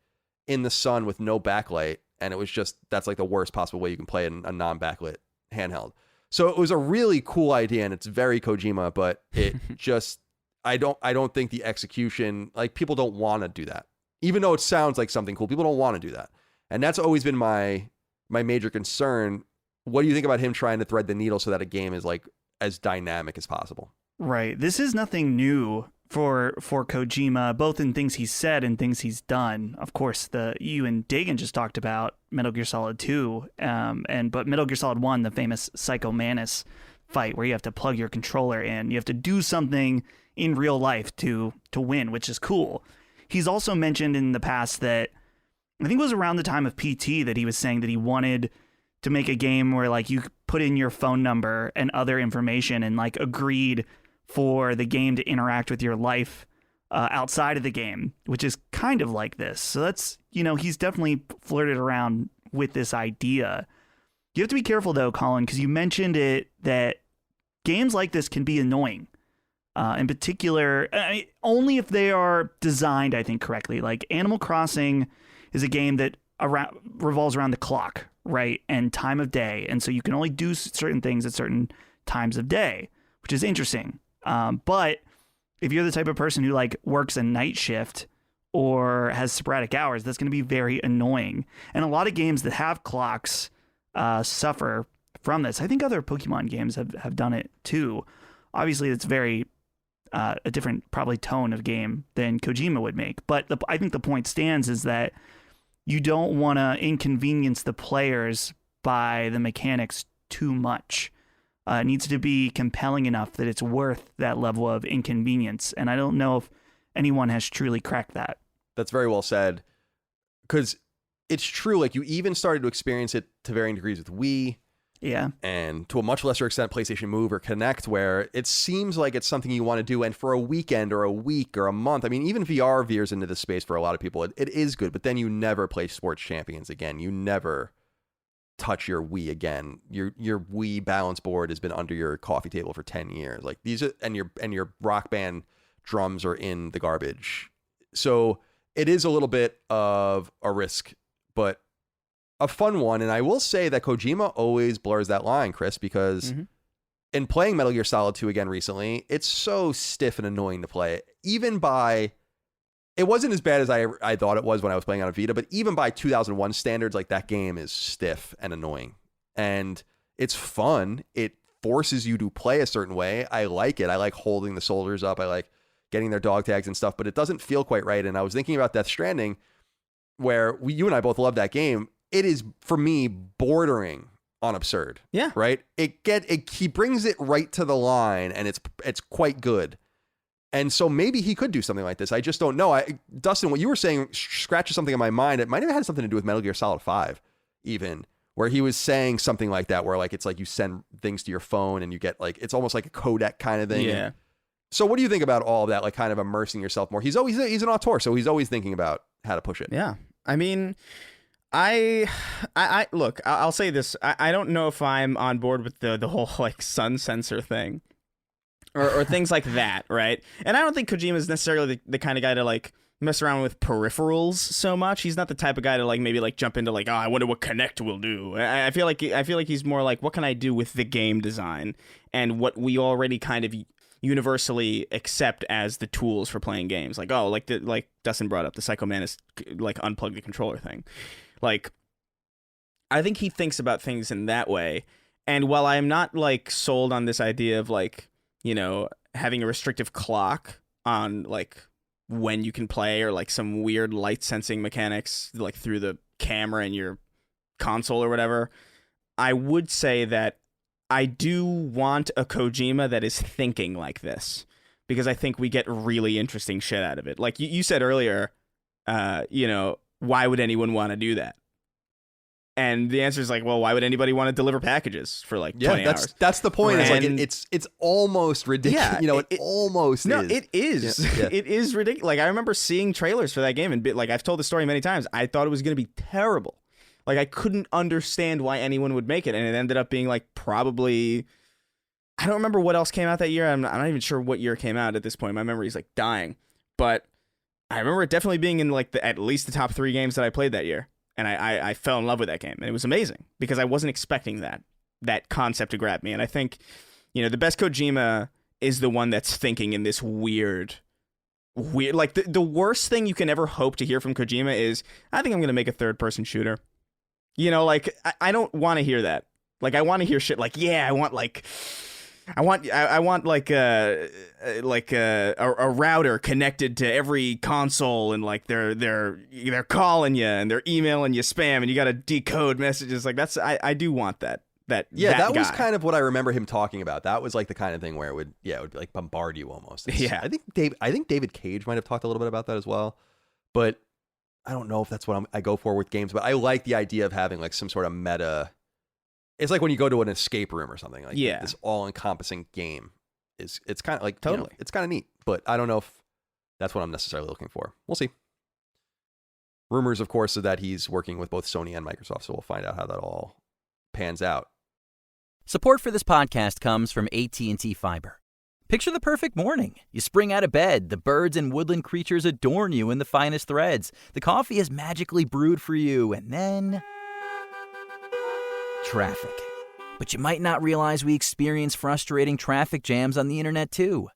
in the sun with no backlight. And it was just, that's like the worst possible way you can play a non-backlit handheld. So it was a really cool idea, and it's very Kojima, but it just, I don't think the execution, like, people don't want to do that. Even though it sounds like something cool, people don't want to do that. And that's always been my major concern. What do you think about him trying to thread the needle so that a game is like as dynamic as possible? Right. This is nothing new for Kojima, both in things he's said and things he's done. Of course, you and Dagan just talked about Metal Gear Solid 2, but Metal Gear Solid 1, the famous Psycho Mantis fight where you have to plug your controller in. You have to do something in real life to win, which is cool. He's also mentioned in the past that, I think it was around the time of PT, that he was saying that he wanted to make a game where like you put in your phone number and other information and like agreed for the game to interact with your life outside of the game, which is kind of like this. So that's, he's definitely flirted around with this idea. You have to be careful though, Colin, because you mentioned it, that games like this can be annoying. In particular, only if they are designed, I think, correctly. Like Animal Crossing is a game that revolves around the clock, right? And time of day. And so you can only do certain things at certain times of day, which is interesting. But if you're the type of person who like works a night shift or has sporadic hours, that's going to be very annoying. And a lot of games that have clocks suffer from this. I think other Pokemon games have done it too. Obviously, it's very a different probably tone of game than Kojima would make. But I think the point stands is that you don't want to inconvenience the players by the mechanics too much. It needs to be compelling enough that it's worth that level of inconvenience. And I don't know if anyone has truly cracked that. That's very well said. Because it's true, like you even started to experience it to varying degrees with Wii. Yeah. And to a much lesser extent, PlayStation Move or Kinect, where it seems like it's something you want to do. And for a weekend or a week or a month, I mean, even VR veers into this space for a lot of people. It is good, but then you never play Sports Champions again. You never touch your Wii again. Your Wii balance board has been under your coffee table for 10 years. Like these are, and your Rock Band drums are in the garbage. So it is a little bit of a risk, but a fun one. And I will say that Kojima always blurs that line, Chris, because in playing Metal Gear Solid 2 again recently, it's so stiff and annoying to play. Even by, it wasn't as bad as I thought it was when I was playing on a Vita, but even by 2001 standards, like that game is stiff and annoying. And it's fun. It forces you to play a certain way. I like it. I like holding the soldiers up. I like getting their dog tags and stuff, but it doesn't feel quite right. And I was thinking about Death Stranding. where you and I both love that game. It is, for me, bordering on absurd. Yeah. Right? He brings it right to the line, and it's quite good. And so maybe he could do something like this. I just don't know. Dustin, what you were saying scratches something in my mind. It might have had something to do with Metal Gear Solid 5, even, where he was saying something like that, where like it's like you send things to your phone and you get like, it's almost like a codec kind of thing. Yeah. So what do you think about all of that, like kind of immersing yourself more? He's an auteur, so he's always thinking about how to push it. Yeah. I mean, look, I'll say this. I don't know if I'm on board with the whole like sun sensor thing. Or things like that, right? And I don't think Kojima is necessarily the kind of guy to like mess around with peripherals so much. He's not the type of guy to like maybe like jump into like, oh, I wonder what Kinect will do. I feel like he's more like, what can I do with the game design and what we already kind of universally accept as the tools for playing games. Like, oh, like Dustin brought up the Psycho Mantis like unplug the controller thing. Like, I think he thinks about things in that way. And while I'm not like sold on this idea of like, you know, having a restrictive clock on like when you can play or like some weird light sensing mechanics like through the camera in your console or whatever, I would say that I do want a Kojima that is thinking like this, because I think we get really interesting shit out of it. Like you said earlier, you know, why would anyone want to do that? And the answer is like, well, why would anybody want to deliver packages for like 20 hours? That's the point. Right. It's almost ridiculous. Yeah, you know, it almost no, is. it is. Yeah. It is ridiculous. Like I remember seeing trailers for that game and like I've told the story many times. I thought it was going to be terrible. Like I couldn't understand why anyone would make it, and it ended up being like probably. I don't remember what else came out that year. I'm not even sure what year it came out at this point. My memory's like dying, but I remember it definitely being in like at least the top 3 games that I played that year. And I fell in love with that game, and it was amazing because I wasn't expecting that concept to grab me. And I think, you know, the best Kojima is the one that's thinking in this weird, like the worst thing you can ever hope to hear from Kojima is, I think I'm going to make a third-person shooter. You know, like I don't want to hear that. Like I want to hear shit like, yeah, I want like a router connected to every console, and like they're calling you and they're emailing you spam, and you got to decode messages. Like that's I do want that. That was kind of what I remember him talking about. That was like the kind of thing where it would like bombard you almost. I think David Cage might have talked a little bit about that as well, but I don't know if that's what I go for with games. But I like the idea of having like some sort of meta. It's like when you go to an escape room or something. Like this all-encompassing game it's kind of like totally. You know, it's kind of neat, but I don't know if that's what I'm necessarily looking for. We'll see. Rumors, of course, are that he's working with both Sony and Microsoft, so we'll find out how that all pans out. Support for this podcast comes from AT&T Fiber. Picture the perfect morning. You spring out of bed, the birds and woodland creatures adorn you in the finest threads. The coffee is magically brewed for you, and then traffic. But you might not realize we experience frustrating traffic jams on the internet too.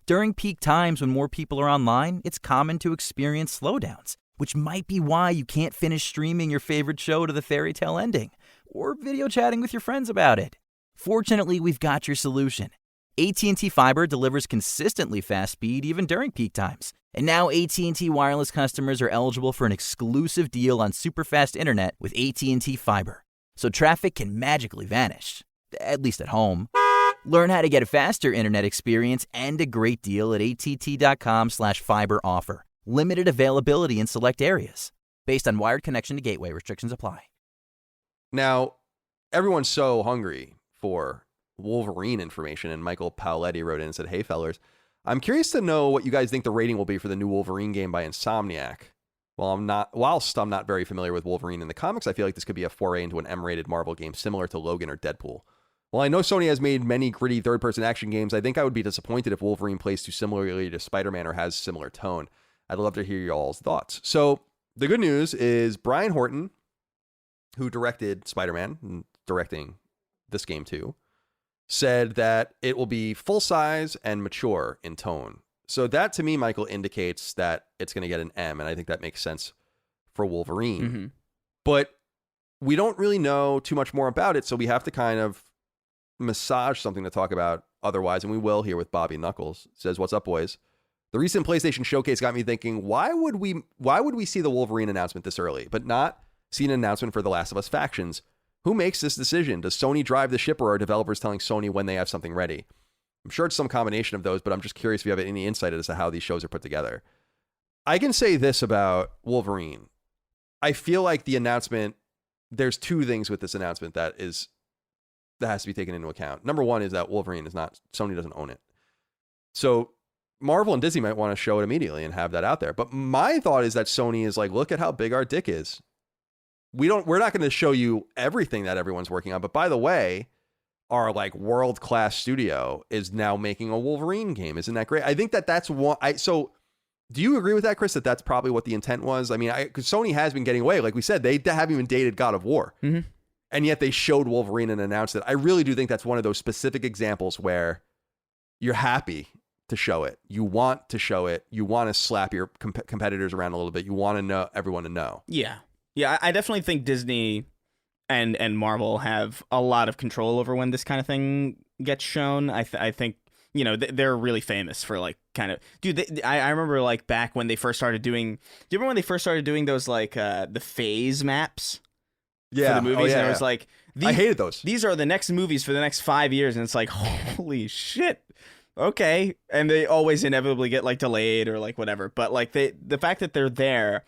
During peak times when more people are online, it's common to experience slowdowns, which might be why you can't finish streaming your favorite show to the fairy tale ending, or video chatting with your friends about it. Fortunately, we've got your solution. AT&T Fiber delivers consistently fast speed even during peak times. And now AT&T Wireless customers are eligible for an exclusive deal on superfast internet with AT&T Fiber. So traffic can magically vanish, at least at home. Learn how to get a faster internet experience and a great deal at att.com/fiber offer. Limited availability in select areas. Based on wired connection to gateway, restrictions apply. Now, everyone's so hungry for Wolverine information, and Michael Paoletti wrote in and said, hey, fellers, I'm curious to know what you guys think the rating will be for the new Wolverine game by Insomniac. Whilst I'm not very familiar with Wolverine in the comics, I feel like this could be a foray into an M-rated Marvel game similar to Logan or Deadpool. While I know Sony has made many gritty third-person action games, I think I would be disappointed if Wolverine plays too similarly to Spider-Man or has similar tone. I'd love to hear y'all's thoughts. So the good news is Brian Horton, who directed Spider-Man and directing this game too, said that it will be full-size and mature in tone. So that, to me, Michael, indicates that it's going to get an M, and I think that makes sense for Wolverine. Mm-hmm. But we don't really know too much more about it, so we have to kind of massage something to talk about otherwise, and we will here with Bobby Knuckles. Says, what's up, boys? The recent PlayStation Showcase got me thinking, why would we see the Wolverine announcement this early, but not see an announcement for The Last of Us Factions? Who makes this decision? Does Sony drive the ship, or are developers telling Sony when they have something ready? I'm sure it's some combination of those, but I'm just curious if you have any insight as to how these shows are put together. I can say this about Wolverine. I feel like the announcement, there's two things with this announcement that has to be taken into account. Number one is that Wolverine is not, Sony doesn't own it. So Marvel and Disney might want to show it immediately and have that out there. But my thought is that Sony is like, look at how big our dick is. We're not going to show you everything that everyone's working on. But by the way, our like world-class studio is now making a Wolverine game. Isn't that great? I think that's one. So do you agree with that, Chris, that that's probably what the intent was? I mean, because Sony has been getting away. Like we said, they haven't even dated God of War. Mm-hmm. And yet they showed Wolverine and announced it. I really do think that's one of those specific examples where you're happy to show it. You want to show it. You want to slap your competitors around a little bit. You want to know everyone to know. Yeah. Yeah, I definitely think Disney and Marvel have a lot of control over when this kind of thing gets shown. I think, you know, they're really famous for like kind of, dude, I remember like back when they first started doing, do you remember when they first started doing those like the phase maps? Yeah. For the movies? Oh, yeah, and it was like, I hated those. These are the next movies for the next 5 years. And it's like, holy shit. Okay. And they always inevitably get like delayed or like whatever. But like the fact that they're there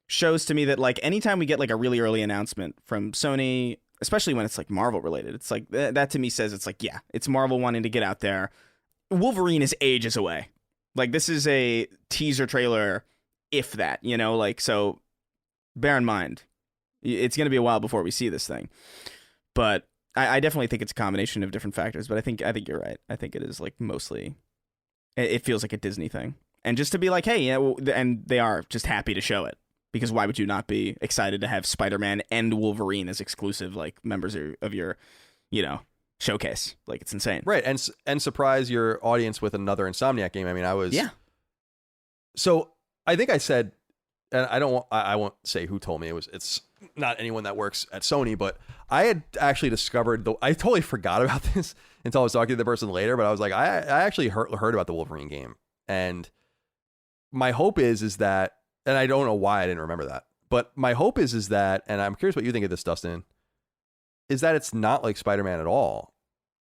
shows to me that like anytime we get like a really early announcement from Sony, especially when it's like Marvel related, it's like that to me says it's like, yeah, it's Marvel wanting to get out there. Wolverine is ages away. Like this is a teaser trailer, if that, you know, like, so bear in mind, it's going to be a while before we see this thing. But I definitely think it's a combination of different factors, but I think you're right. I think it is like mostly, it feels like a Disney thing. And just to be like, hey, yeah, and they are just happy to show it. Because why would you not be excited to have Spider-Man and Wolverine as exclusive like members of your, you know, showcase? Like it's insane, right? And surprise your audience with another Insomniac game. I mean, yeah. So I think I said, and I won't say who told me it's not anyone that works at Sony, but I had actually discovered I totally forgot about this until I was talking to the person later. But I was like, I actually heard about the Wolverine game, and my hope is that. And I don't know why I didn't remember that. But my hope is that, and I'm curious what you think of this, Dustin, is that it's not like Spider-Man at all.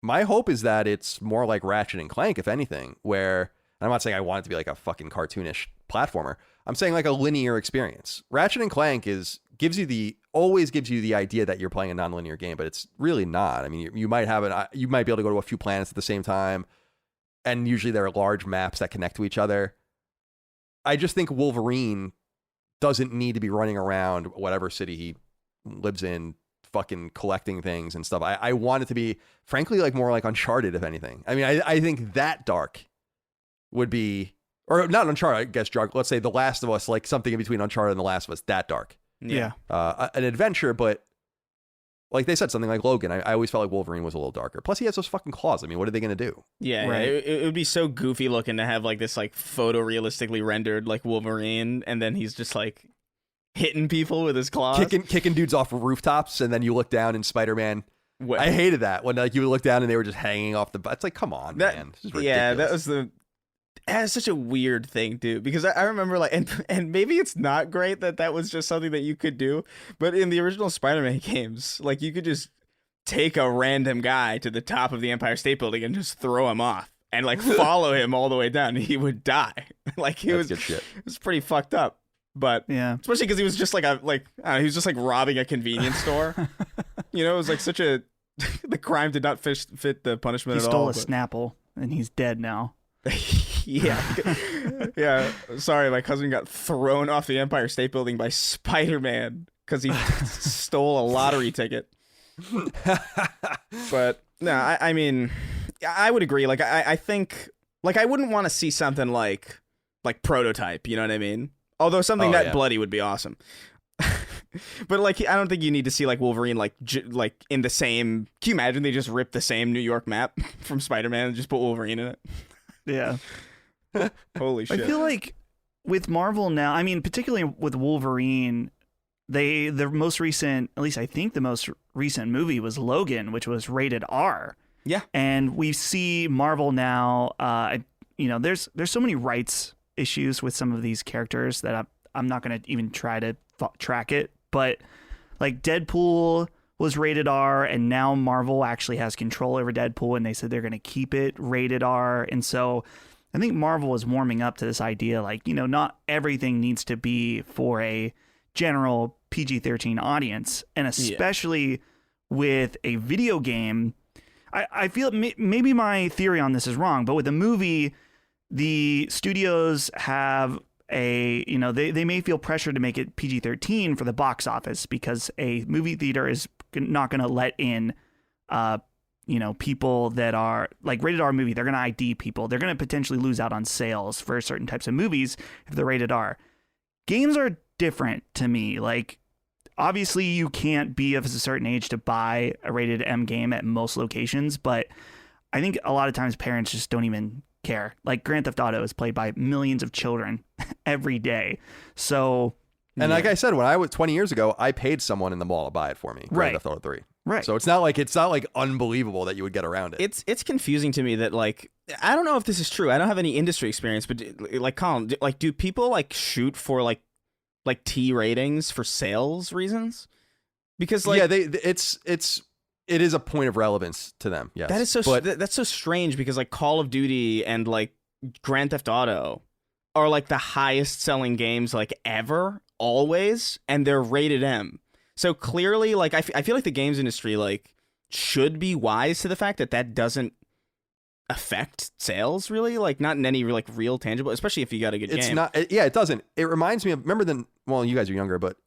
My hope is that it's more like Ratchet and Clank, if anything, where, and I'm not saying I want it to be like a fucking cartoonish platformer. I'm saying like a linear experience. Ratchet and Clank always gives you the idea that you're playing a nonlinear game, but it's really not. I mean, you might be able to go to a few planets at the same time, and usually there are large maps that connect to each other. I just think Wolverine doesn't need to be running around whatever city he lives in, fucking collecting things and stuff. I want it to be, frankly, like more like Uncharted, if anything. I mean, I think that dark would be, or not Uncharted, I guess, dark. Let's say The Last of Us, like something in between Uncharted and The Last of Us, that dark. Yeah. An adventure, but like they said, something like Logan. I always felt like Wolverine was a little darker. Plus, he has those fucking claws. I mean, what are they going to do? Yeah, right. It would be so goofy looking to have like this like photorealistically rendered like Wolverine, and then he's just like hitting people with his claws, kicking dudes off rooftops, and then you look down and Spider-Man. I hated that when like you would look down and they were just hanging off the. It's like, come on, man. This is ridiculous. Yeah, that was That's such a weird thing, dude, because I remember like, and maybe it's not great that was just something that you could do, but in the original Spider-Man games, like you could just take a random guy to the top of the Empire State Building and just throw him off and like follow him all the way down, and he would die. Like That's good shit. It was pretty fucked up, but yeah, especially because he was just like he was just like robbing a convenience store. You know, it was like such a the crime did not fit the punishment he at all. He stole a Snapple, and he's dead now. Yeah. Yeah. Sorry, my cousin got thrown off the Empire State Building by Spider-Man because he stole a lottery ticket. But no, I mean, I would agree. Like, I think, like, I wouldn't want to see something like Prototype. You know what I mean? Although something bloody would be awesome. But like, I don't think you need to see like Wolverine like in the same. Can you imagine they just ripped the same New York map from Spider-Man and just put Wolverine in it? Yeah. Holy shit. I feel like with Marvel now, I mean, particularly with Wolverine, the most recent, at least I think the most recent movie was Logan, which was rated R. Yeah. And we see Marvel now, you know, there's so many rights issues with some of these characters that I'm not going to even try to track it. But like Deadpool was rated R, and now Marvel actually has control over Deadpool, and they said they're going to keep it rated R. And so I think Marvel is warming up to this idea, like, not everything needs to be for a general PG-13 audience, and especially with a video game. I feel maybe my theory on this is wrong, but with a movie, the studios have they may feel pressure to make it PG-13 for the box office, because a movie theater is not going to let in, people that are like rated R movie. They're going to ID people. They're going to potentially lose out on sales for certain types of movies if they're rated R. Games are different to me. Like, obviously you can't be of a certain age to buy a rated M game at most locations, but I think a lot of times parents just don't even care. Like Grand Theft Auto is played by millions of children every day. So, and like I said, when I was 20 years ago, I paid someone in the mall to buy it for me. Grand Theft Auto 3. Right. So it's not like unbelievable that you would get around it. It's confusing to me that, like, I don't know if this is true. I don't have any industry experience, but like Colin, like, do people like shoot for like T ratings for sales reasons? Because like, it is a point of relevance to them. Yes. That is that's so strange, because like Call of Duty and like Grand Theft Auto are like the highest selling games like ever, always, and they're rated M. So clearly, like, I feel like the games industry like should be wise to the fact that doesn't affect sales, really, like not in any like real tangible, especially if you got a good game. It doesn't. It reminds me of, well, you guys are younger, but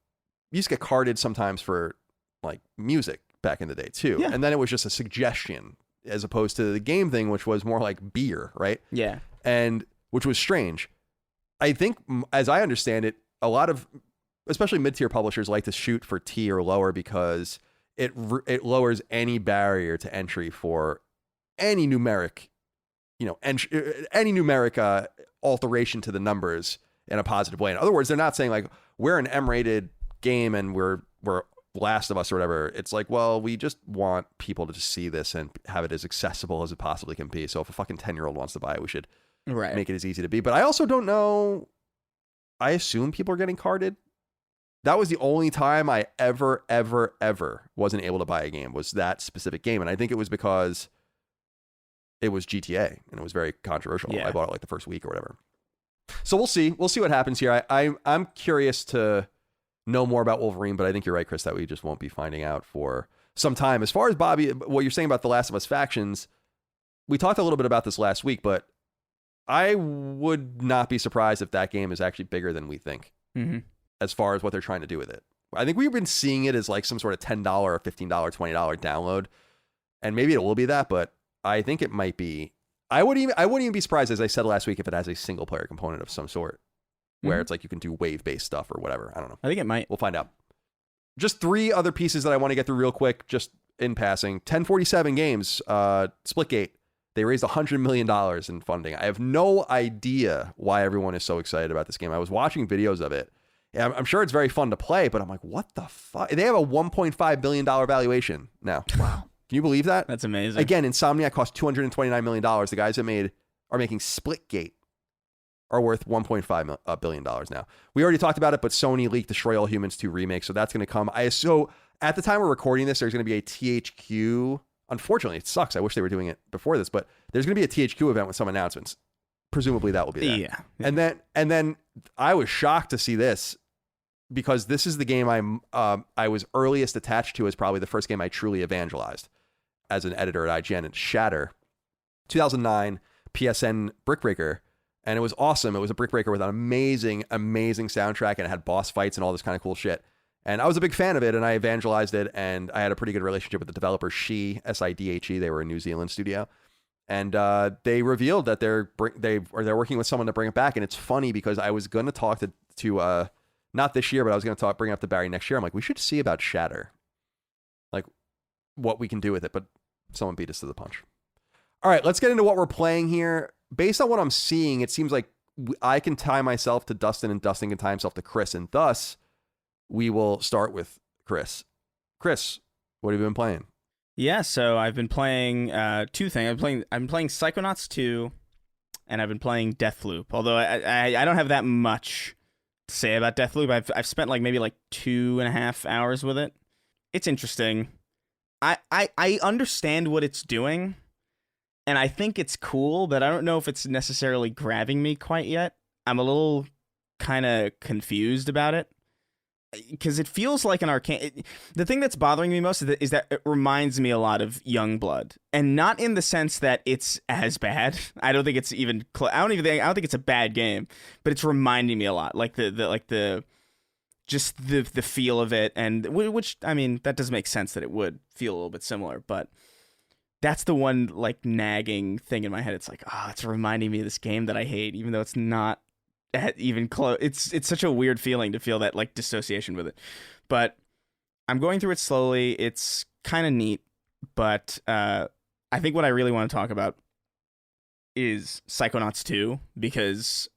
you used to get carded sometimes for like music back in the day too. Yeah. And then it was just a suggestion as opposed to the game thing, which was more like beer, right? Yeah. And which was strange. I think, as I understand it, a lot of, especially mid-tier publishers, like to shoot for T or lower because it lowers any barrier to entry for any numeric, any numeric alteration to the numbers in a positive way. In other words, they're not saying like we're an M-rated game and we're Last of Us or whatever. It's like, well, we just want people to just see this and have it as accessible as it possibly can be. So if a fucking 10-year-old wants to buy it, we should make it as easy to be. But I also don't know. I assume people are getting carded. That was the only time I ever wasn't able to buy a game, was that specific game. And I think it was because it was GTA and it was very controversial. Yeah. I bought it like the first week or whatever. So we'll see. We'll see what happens here. I'm curious to know more about Wolverine, but I think you're right, Chris, that we just won't be finding out for some time. As far as Bobby, what you're saying about the Last of Us factions, we talked a little bit about this last week, but I would not be surprised if that game is actually bigger than we think. Mm-hmm. As far as what they're trying to do with it. I think we've been seeing it as like some sort of $10 or $15, $20 download. And maybe it will be that, but I think it might be. I wouldn't even be surprised, as I said last week, if it has a single player component of some sort where it's like you can do wave-based stuff or whatever. I don't know. I think it might. We'll find out. Just 3 other pieces that I want to get through real quick, just in passing. 1047 Games, Splitgate. They raised $100 million in funding. I have no idea why everyone is so excited about this game. I was watching videos of it. I'm sure it's very fun to play, but I'm like, what the fuck? They have a $1.5 billion valuation now. Wow. Can you believe that? That's amazing. Again, Insomniac cost $229 million. The guys that are making Splitgate are worth $1.5 billion now. We already talked about it, but Sony leaked Destroy All Humans 2 remake, so that's going to come. So at the time we're recording this, there's going to be a THQ. Unfortunately, it sucks. I wish they were doing it before this, but there's going to be a THQ event with some announcements. Presumably that will be there. Yeah. And then I was shocked to see this, because this is the game I was earliest attached to as probably the first game I truly evangelized as an editor at IGN. It's Shatter, 2009 PSN Brickbreaker, and it was awesome. It was a Brickbreaker with an amazing soundtrack, and it had boss fights and all this kind of cool shit. And I was a big fan of it, and I evangelized it, and I had a pretty good relationship with the developer Sidhe. They were a New Zealand studio. And they revealed that they're working with someone to bring it back. And it's funny because I was going to talk to not this year, but I was going to bring it up to Barry next year. I'm like, we should see about Shatter, like what we can do with it. But someone beat us to the punch. All right, let's get into what we're playing here. Based on what I'm seeing, it seems like I can tie myself to Dustin, and Dustin can tie himself to Chris, and thus we will start with Chris. Chris, what have you been playing? Yeah, so I've been playing 2 things. I've been playing Psychonauts 2, and I've been playing Deathloop. Although I don't have that much to say about Deathloop. I've spent like maybe like 2.5 hours with it. It's interesting. I understand what it's doing, and I think it's cool, but I don't know if it's necessarily grabbing me quite yet. I'm a little kind of confused about it, because it feels like an arcane. The thing that's bothering me most is that it reminds me a lot of Youngblood, and not in the sense that it's as bad. I don't think it's even. I don't think it's a bad game, but it's reminding me a lot, like the feel of it, and which, I mean, that does make sense that it would feel a little bit similar, but that's the one like nagging thing in my head. It's like, it's reminding me of this game that I hate, even though it's not even close. It's such a weird feeling to feel that like dissociation with it. But I'm going through it slowly. It's kind of neat, but I think what I really want to talk about is Psychonauts 2, because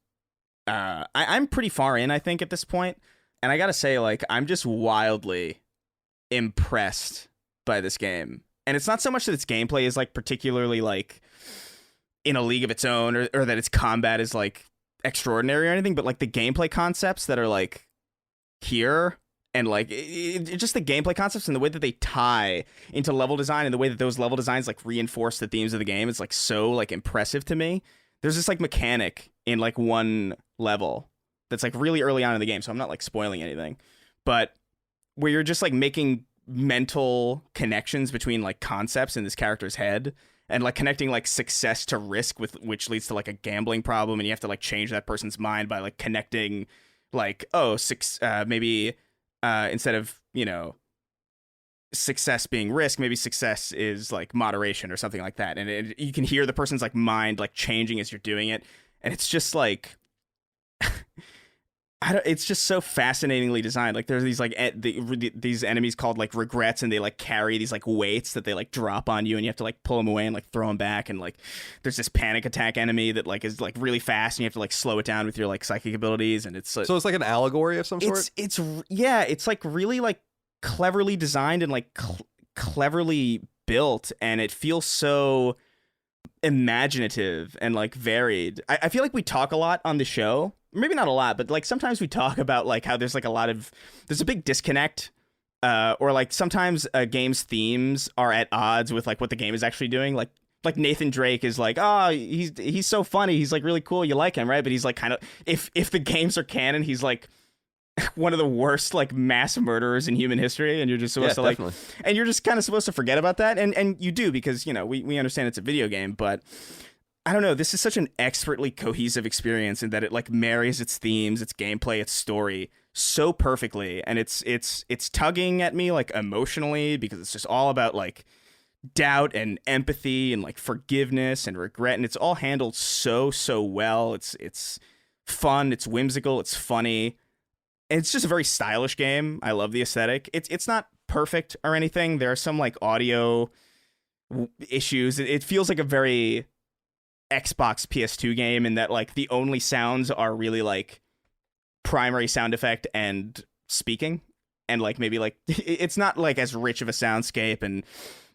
I'm pretty far in, I think, at this point. And I gotta say, like, I'm just wildly impressed by this game. And it's not so much that its gameplay is, like, particularly, like, in a league of its own, or that its combat is, like, extraordinary or anything, but, like, the gameplay concepts that are, like, here, and, like, just the gameplay concepts and the way that they tie into level design, and the way that those level designs, like, reinforce the themes of the game is, like, so, like, impressive to me. There's this, like, mechanic in, like, one level that's like really early on in the game, so I'm not like spoiling anything, but where you're just like making mental connections between like concepts in this character's head, and like connecting like success to risk, which leads to like a gambling problem, and you have to like change that person's mind by like connecting like, maybe instead of, you know, success being risk, maybe success is like moderation or something like that, and you can hear the person's like mind like changing as you're doing it, and it's just like it's just so fascinatingly designed. Like there's these like these enemies called like regrets, and they like carry these like weights that they like drop on you, and you have to like pull them away and like throw them back. And like there's this panic attack enemy that like is like really fast, and you have to like slow it down with your like psychic abilities. And it's so it's like an allegory of some sort. It's like really like cleverly designed and like cleverly built, and it feels so imaginative and like varied. I feel like we talk a lot on the show. Maybe not a lot, but like sometimes we talk about like how there's like there's a big disconnect, or like sometimes a game's themes are at odds with like what the game is actually doing. Like Nathan Drake is like, he's so funny, he's like really cool, you like him, right? But he's like kind of, if the games are canon, he's like one of the worst like mass murderers in human history, and you're just supposed to like, definitely. And you're just kind of supposed to forget about that, and you do, because you know we understand it's a video game, but I don't know, this is such an expertly cohesive experience in that it like marries its themes, its gameplay, its story so perfectly, and it's tugging at me like emotionally, because it's just all about like doubt and empathy and like forgiveness and regret, and it's all handled so well. It's fun, it's whimsical, it's funny, and it's just a very stylish game. I love the aesthetic. It's not perfect or anything. There are some like audio issues. It feels like a very Xbox PS2 game, in that like the only sounds are really like primary sound effect and speaking, and like maybe like it's not like as rich of a soundscape, and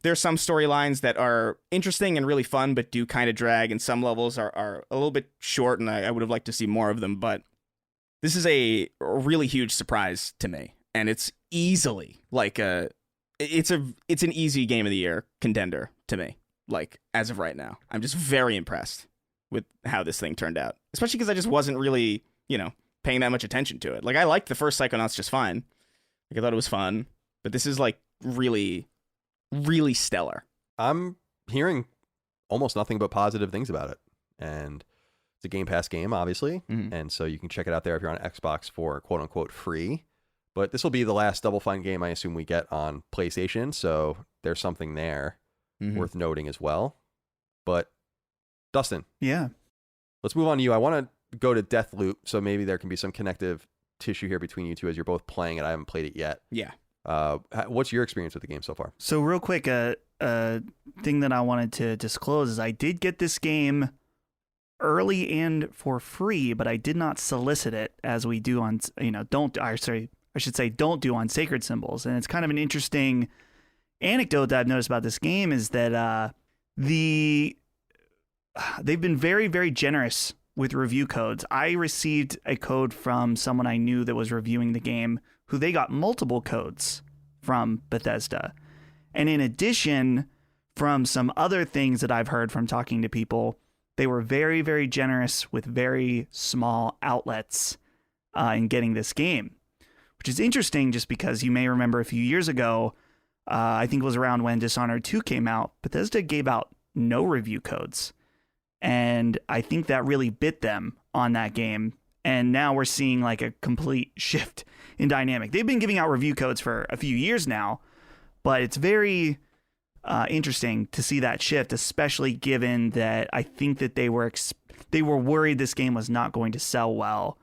there's some storylines that are interesting and really fun but do kind of drag, and some levels are a little bit short, and I would have liked to see more of them. But this is a really huge surprise to me, and it's easily like it's an easy game of the year contender to me. Like, as of right now, I'm just very impressed with how this thing turned out, especially because I just wasn't really, you know, paying that much attention to it. Like, I liked the first Psychonauts just fine. Like, I thought it was fun, but this is like really, really stellar. I'm hearing almost nothing but positive things about it, and it's a Game Pass game, obviously, and so you can check it out there if you're on Xbox for quote unquote free. But this will be the last Double Fine game I assume we get on PlayStation, so there's something there. Worth noting as well. But Dustin, yeah, let's move on to you. I want to go to Deathloop, so maybe there can be some connective tissue here between you two as you're both playing it. I haven't played it yet. Yeah. What's your experience with the game so far? So real quick, a thing that I wanted to disclose is I did get this game early and for free, but I did not solicit it as we do on, don't do on Sacred Symbols. And it's kind of an interesting anecdote that I've noticed about this game is that they've been very, very generous with review codes. I received a code from someone I knew that was reviewing the game, who they got multiple codes from Bethesda. And in addition, from some other things that I've heard from talking to people, they were very, very generous with very small outlets in getting this game, which is interesting just because you may remember a few years ago, I think it was around when Dishonored 2 came out, Bethesda gave out no review codes. And I think that really bit them on that game. And now we're seeing like a complete shift in dynamic. They've been giving out review codes for a few years now, but it's very interesting to see that shift, especially given that I think that they were worried this game was not going to sell well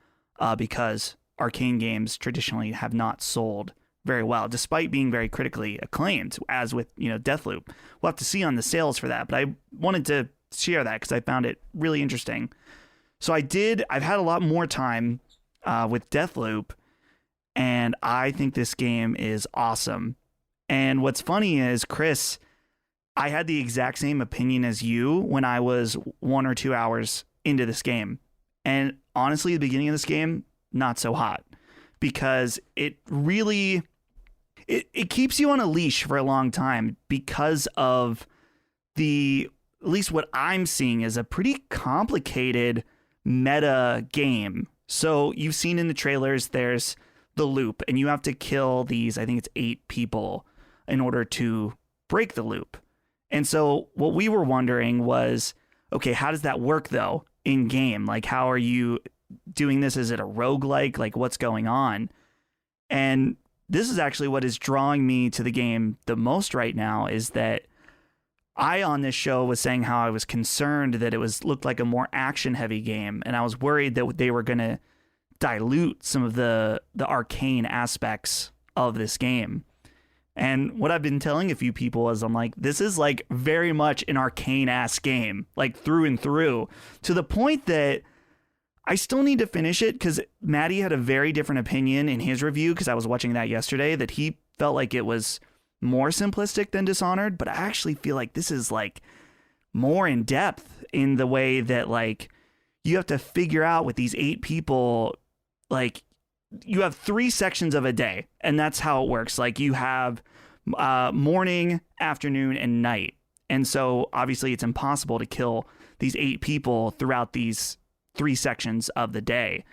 because Arcane games traditionally have not sold very well, despite being very critically acclaimed, as with, Deathloop. We'll have to see on the sales for that, but I wanted to share that because I found it really interesting. So I've had a lot more time with Deathloop, and I think this game is awesome. And what's funny is, Chris, I had the exact same opinion as you when I was 1 or 2 hours into this game. And honestly, the beginning of this game, not so hot, because it really, it keeps you on a leash for a long time because of at least what I'm seeing is a pretty complicated meta game. So you've seen in the trailers, there's the loop, and you have to kill these, I think it's 8 people in order to break the loop. And so what we were wondering was, okay, how does that work though in game? Like, how are you doing this? Is it a roguelike? Like, what's going on? And this is actually what is drawing me to the game the most right now, is that I, on this show, was saying how I was concerned that it looked like a more action-heavy game, and I was worried that they were going to dilute some of the arcane aspects of this game. And what I've been telling a few people is, I'm like, this is like very much an arcane-ass game, like through and through, to the point that I still need to finish it, because Maddie had a very different opinion in his review, because I was watching that yesterday, that he felt like it was more simplistic than Dishonored, but I actually feel like this is like more in depth in the way that like you have to figure out with these 8 people, like you have 3 sections of a day, and that's how it works. Like you have morning, afternoon, and night. And so obviously it's impossible to kill these 8 people throughout these 3 sections of the day.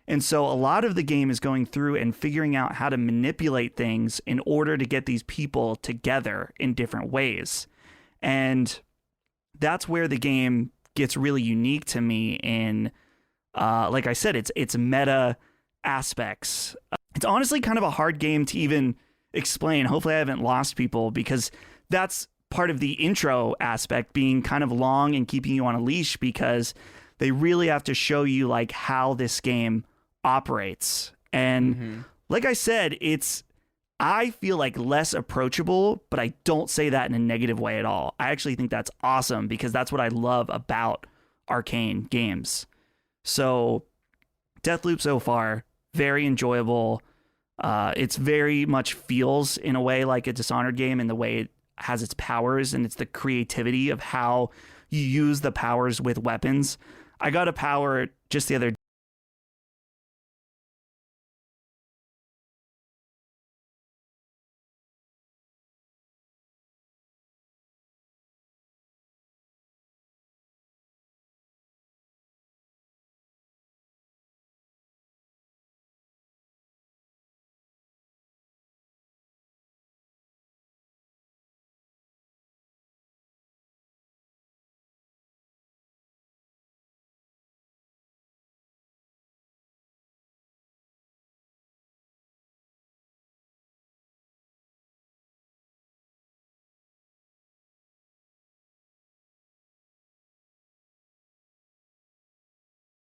And so a lot of the game is going through and figuring out how to manipulate things in order to get these people together in different ways. And that's where the game gets really unique to me in, like I said, it's meta aspects. It's honestly kind of a hard game to even explain. Hopefully I haven't lost people, because that's part of the intro aspect, being kind of long and keeping you on a leash, because they really have to show you like how this game operates. And like I said, I feel like less approachable, but I don't say that in a negative way at all. I actually think that's awesome, because that's what I love about Arcane games. So Deathloop so far, very enjoyable. It's very much feels in a way like a Dishonored game in the way it has its powers, and it's the creativity of how you use the powers with weapons. I got a power just the other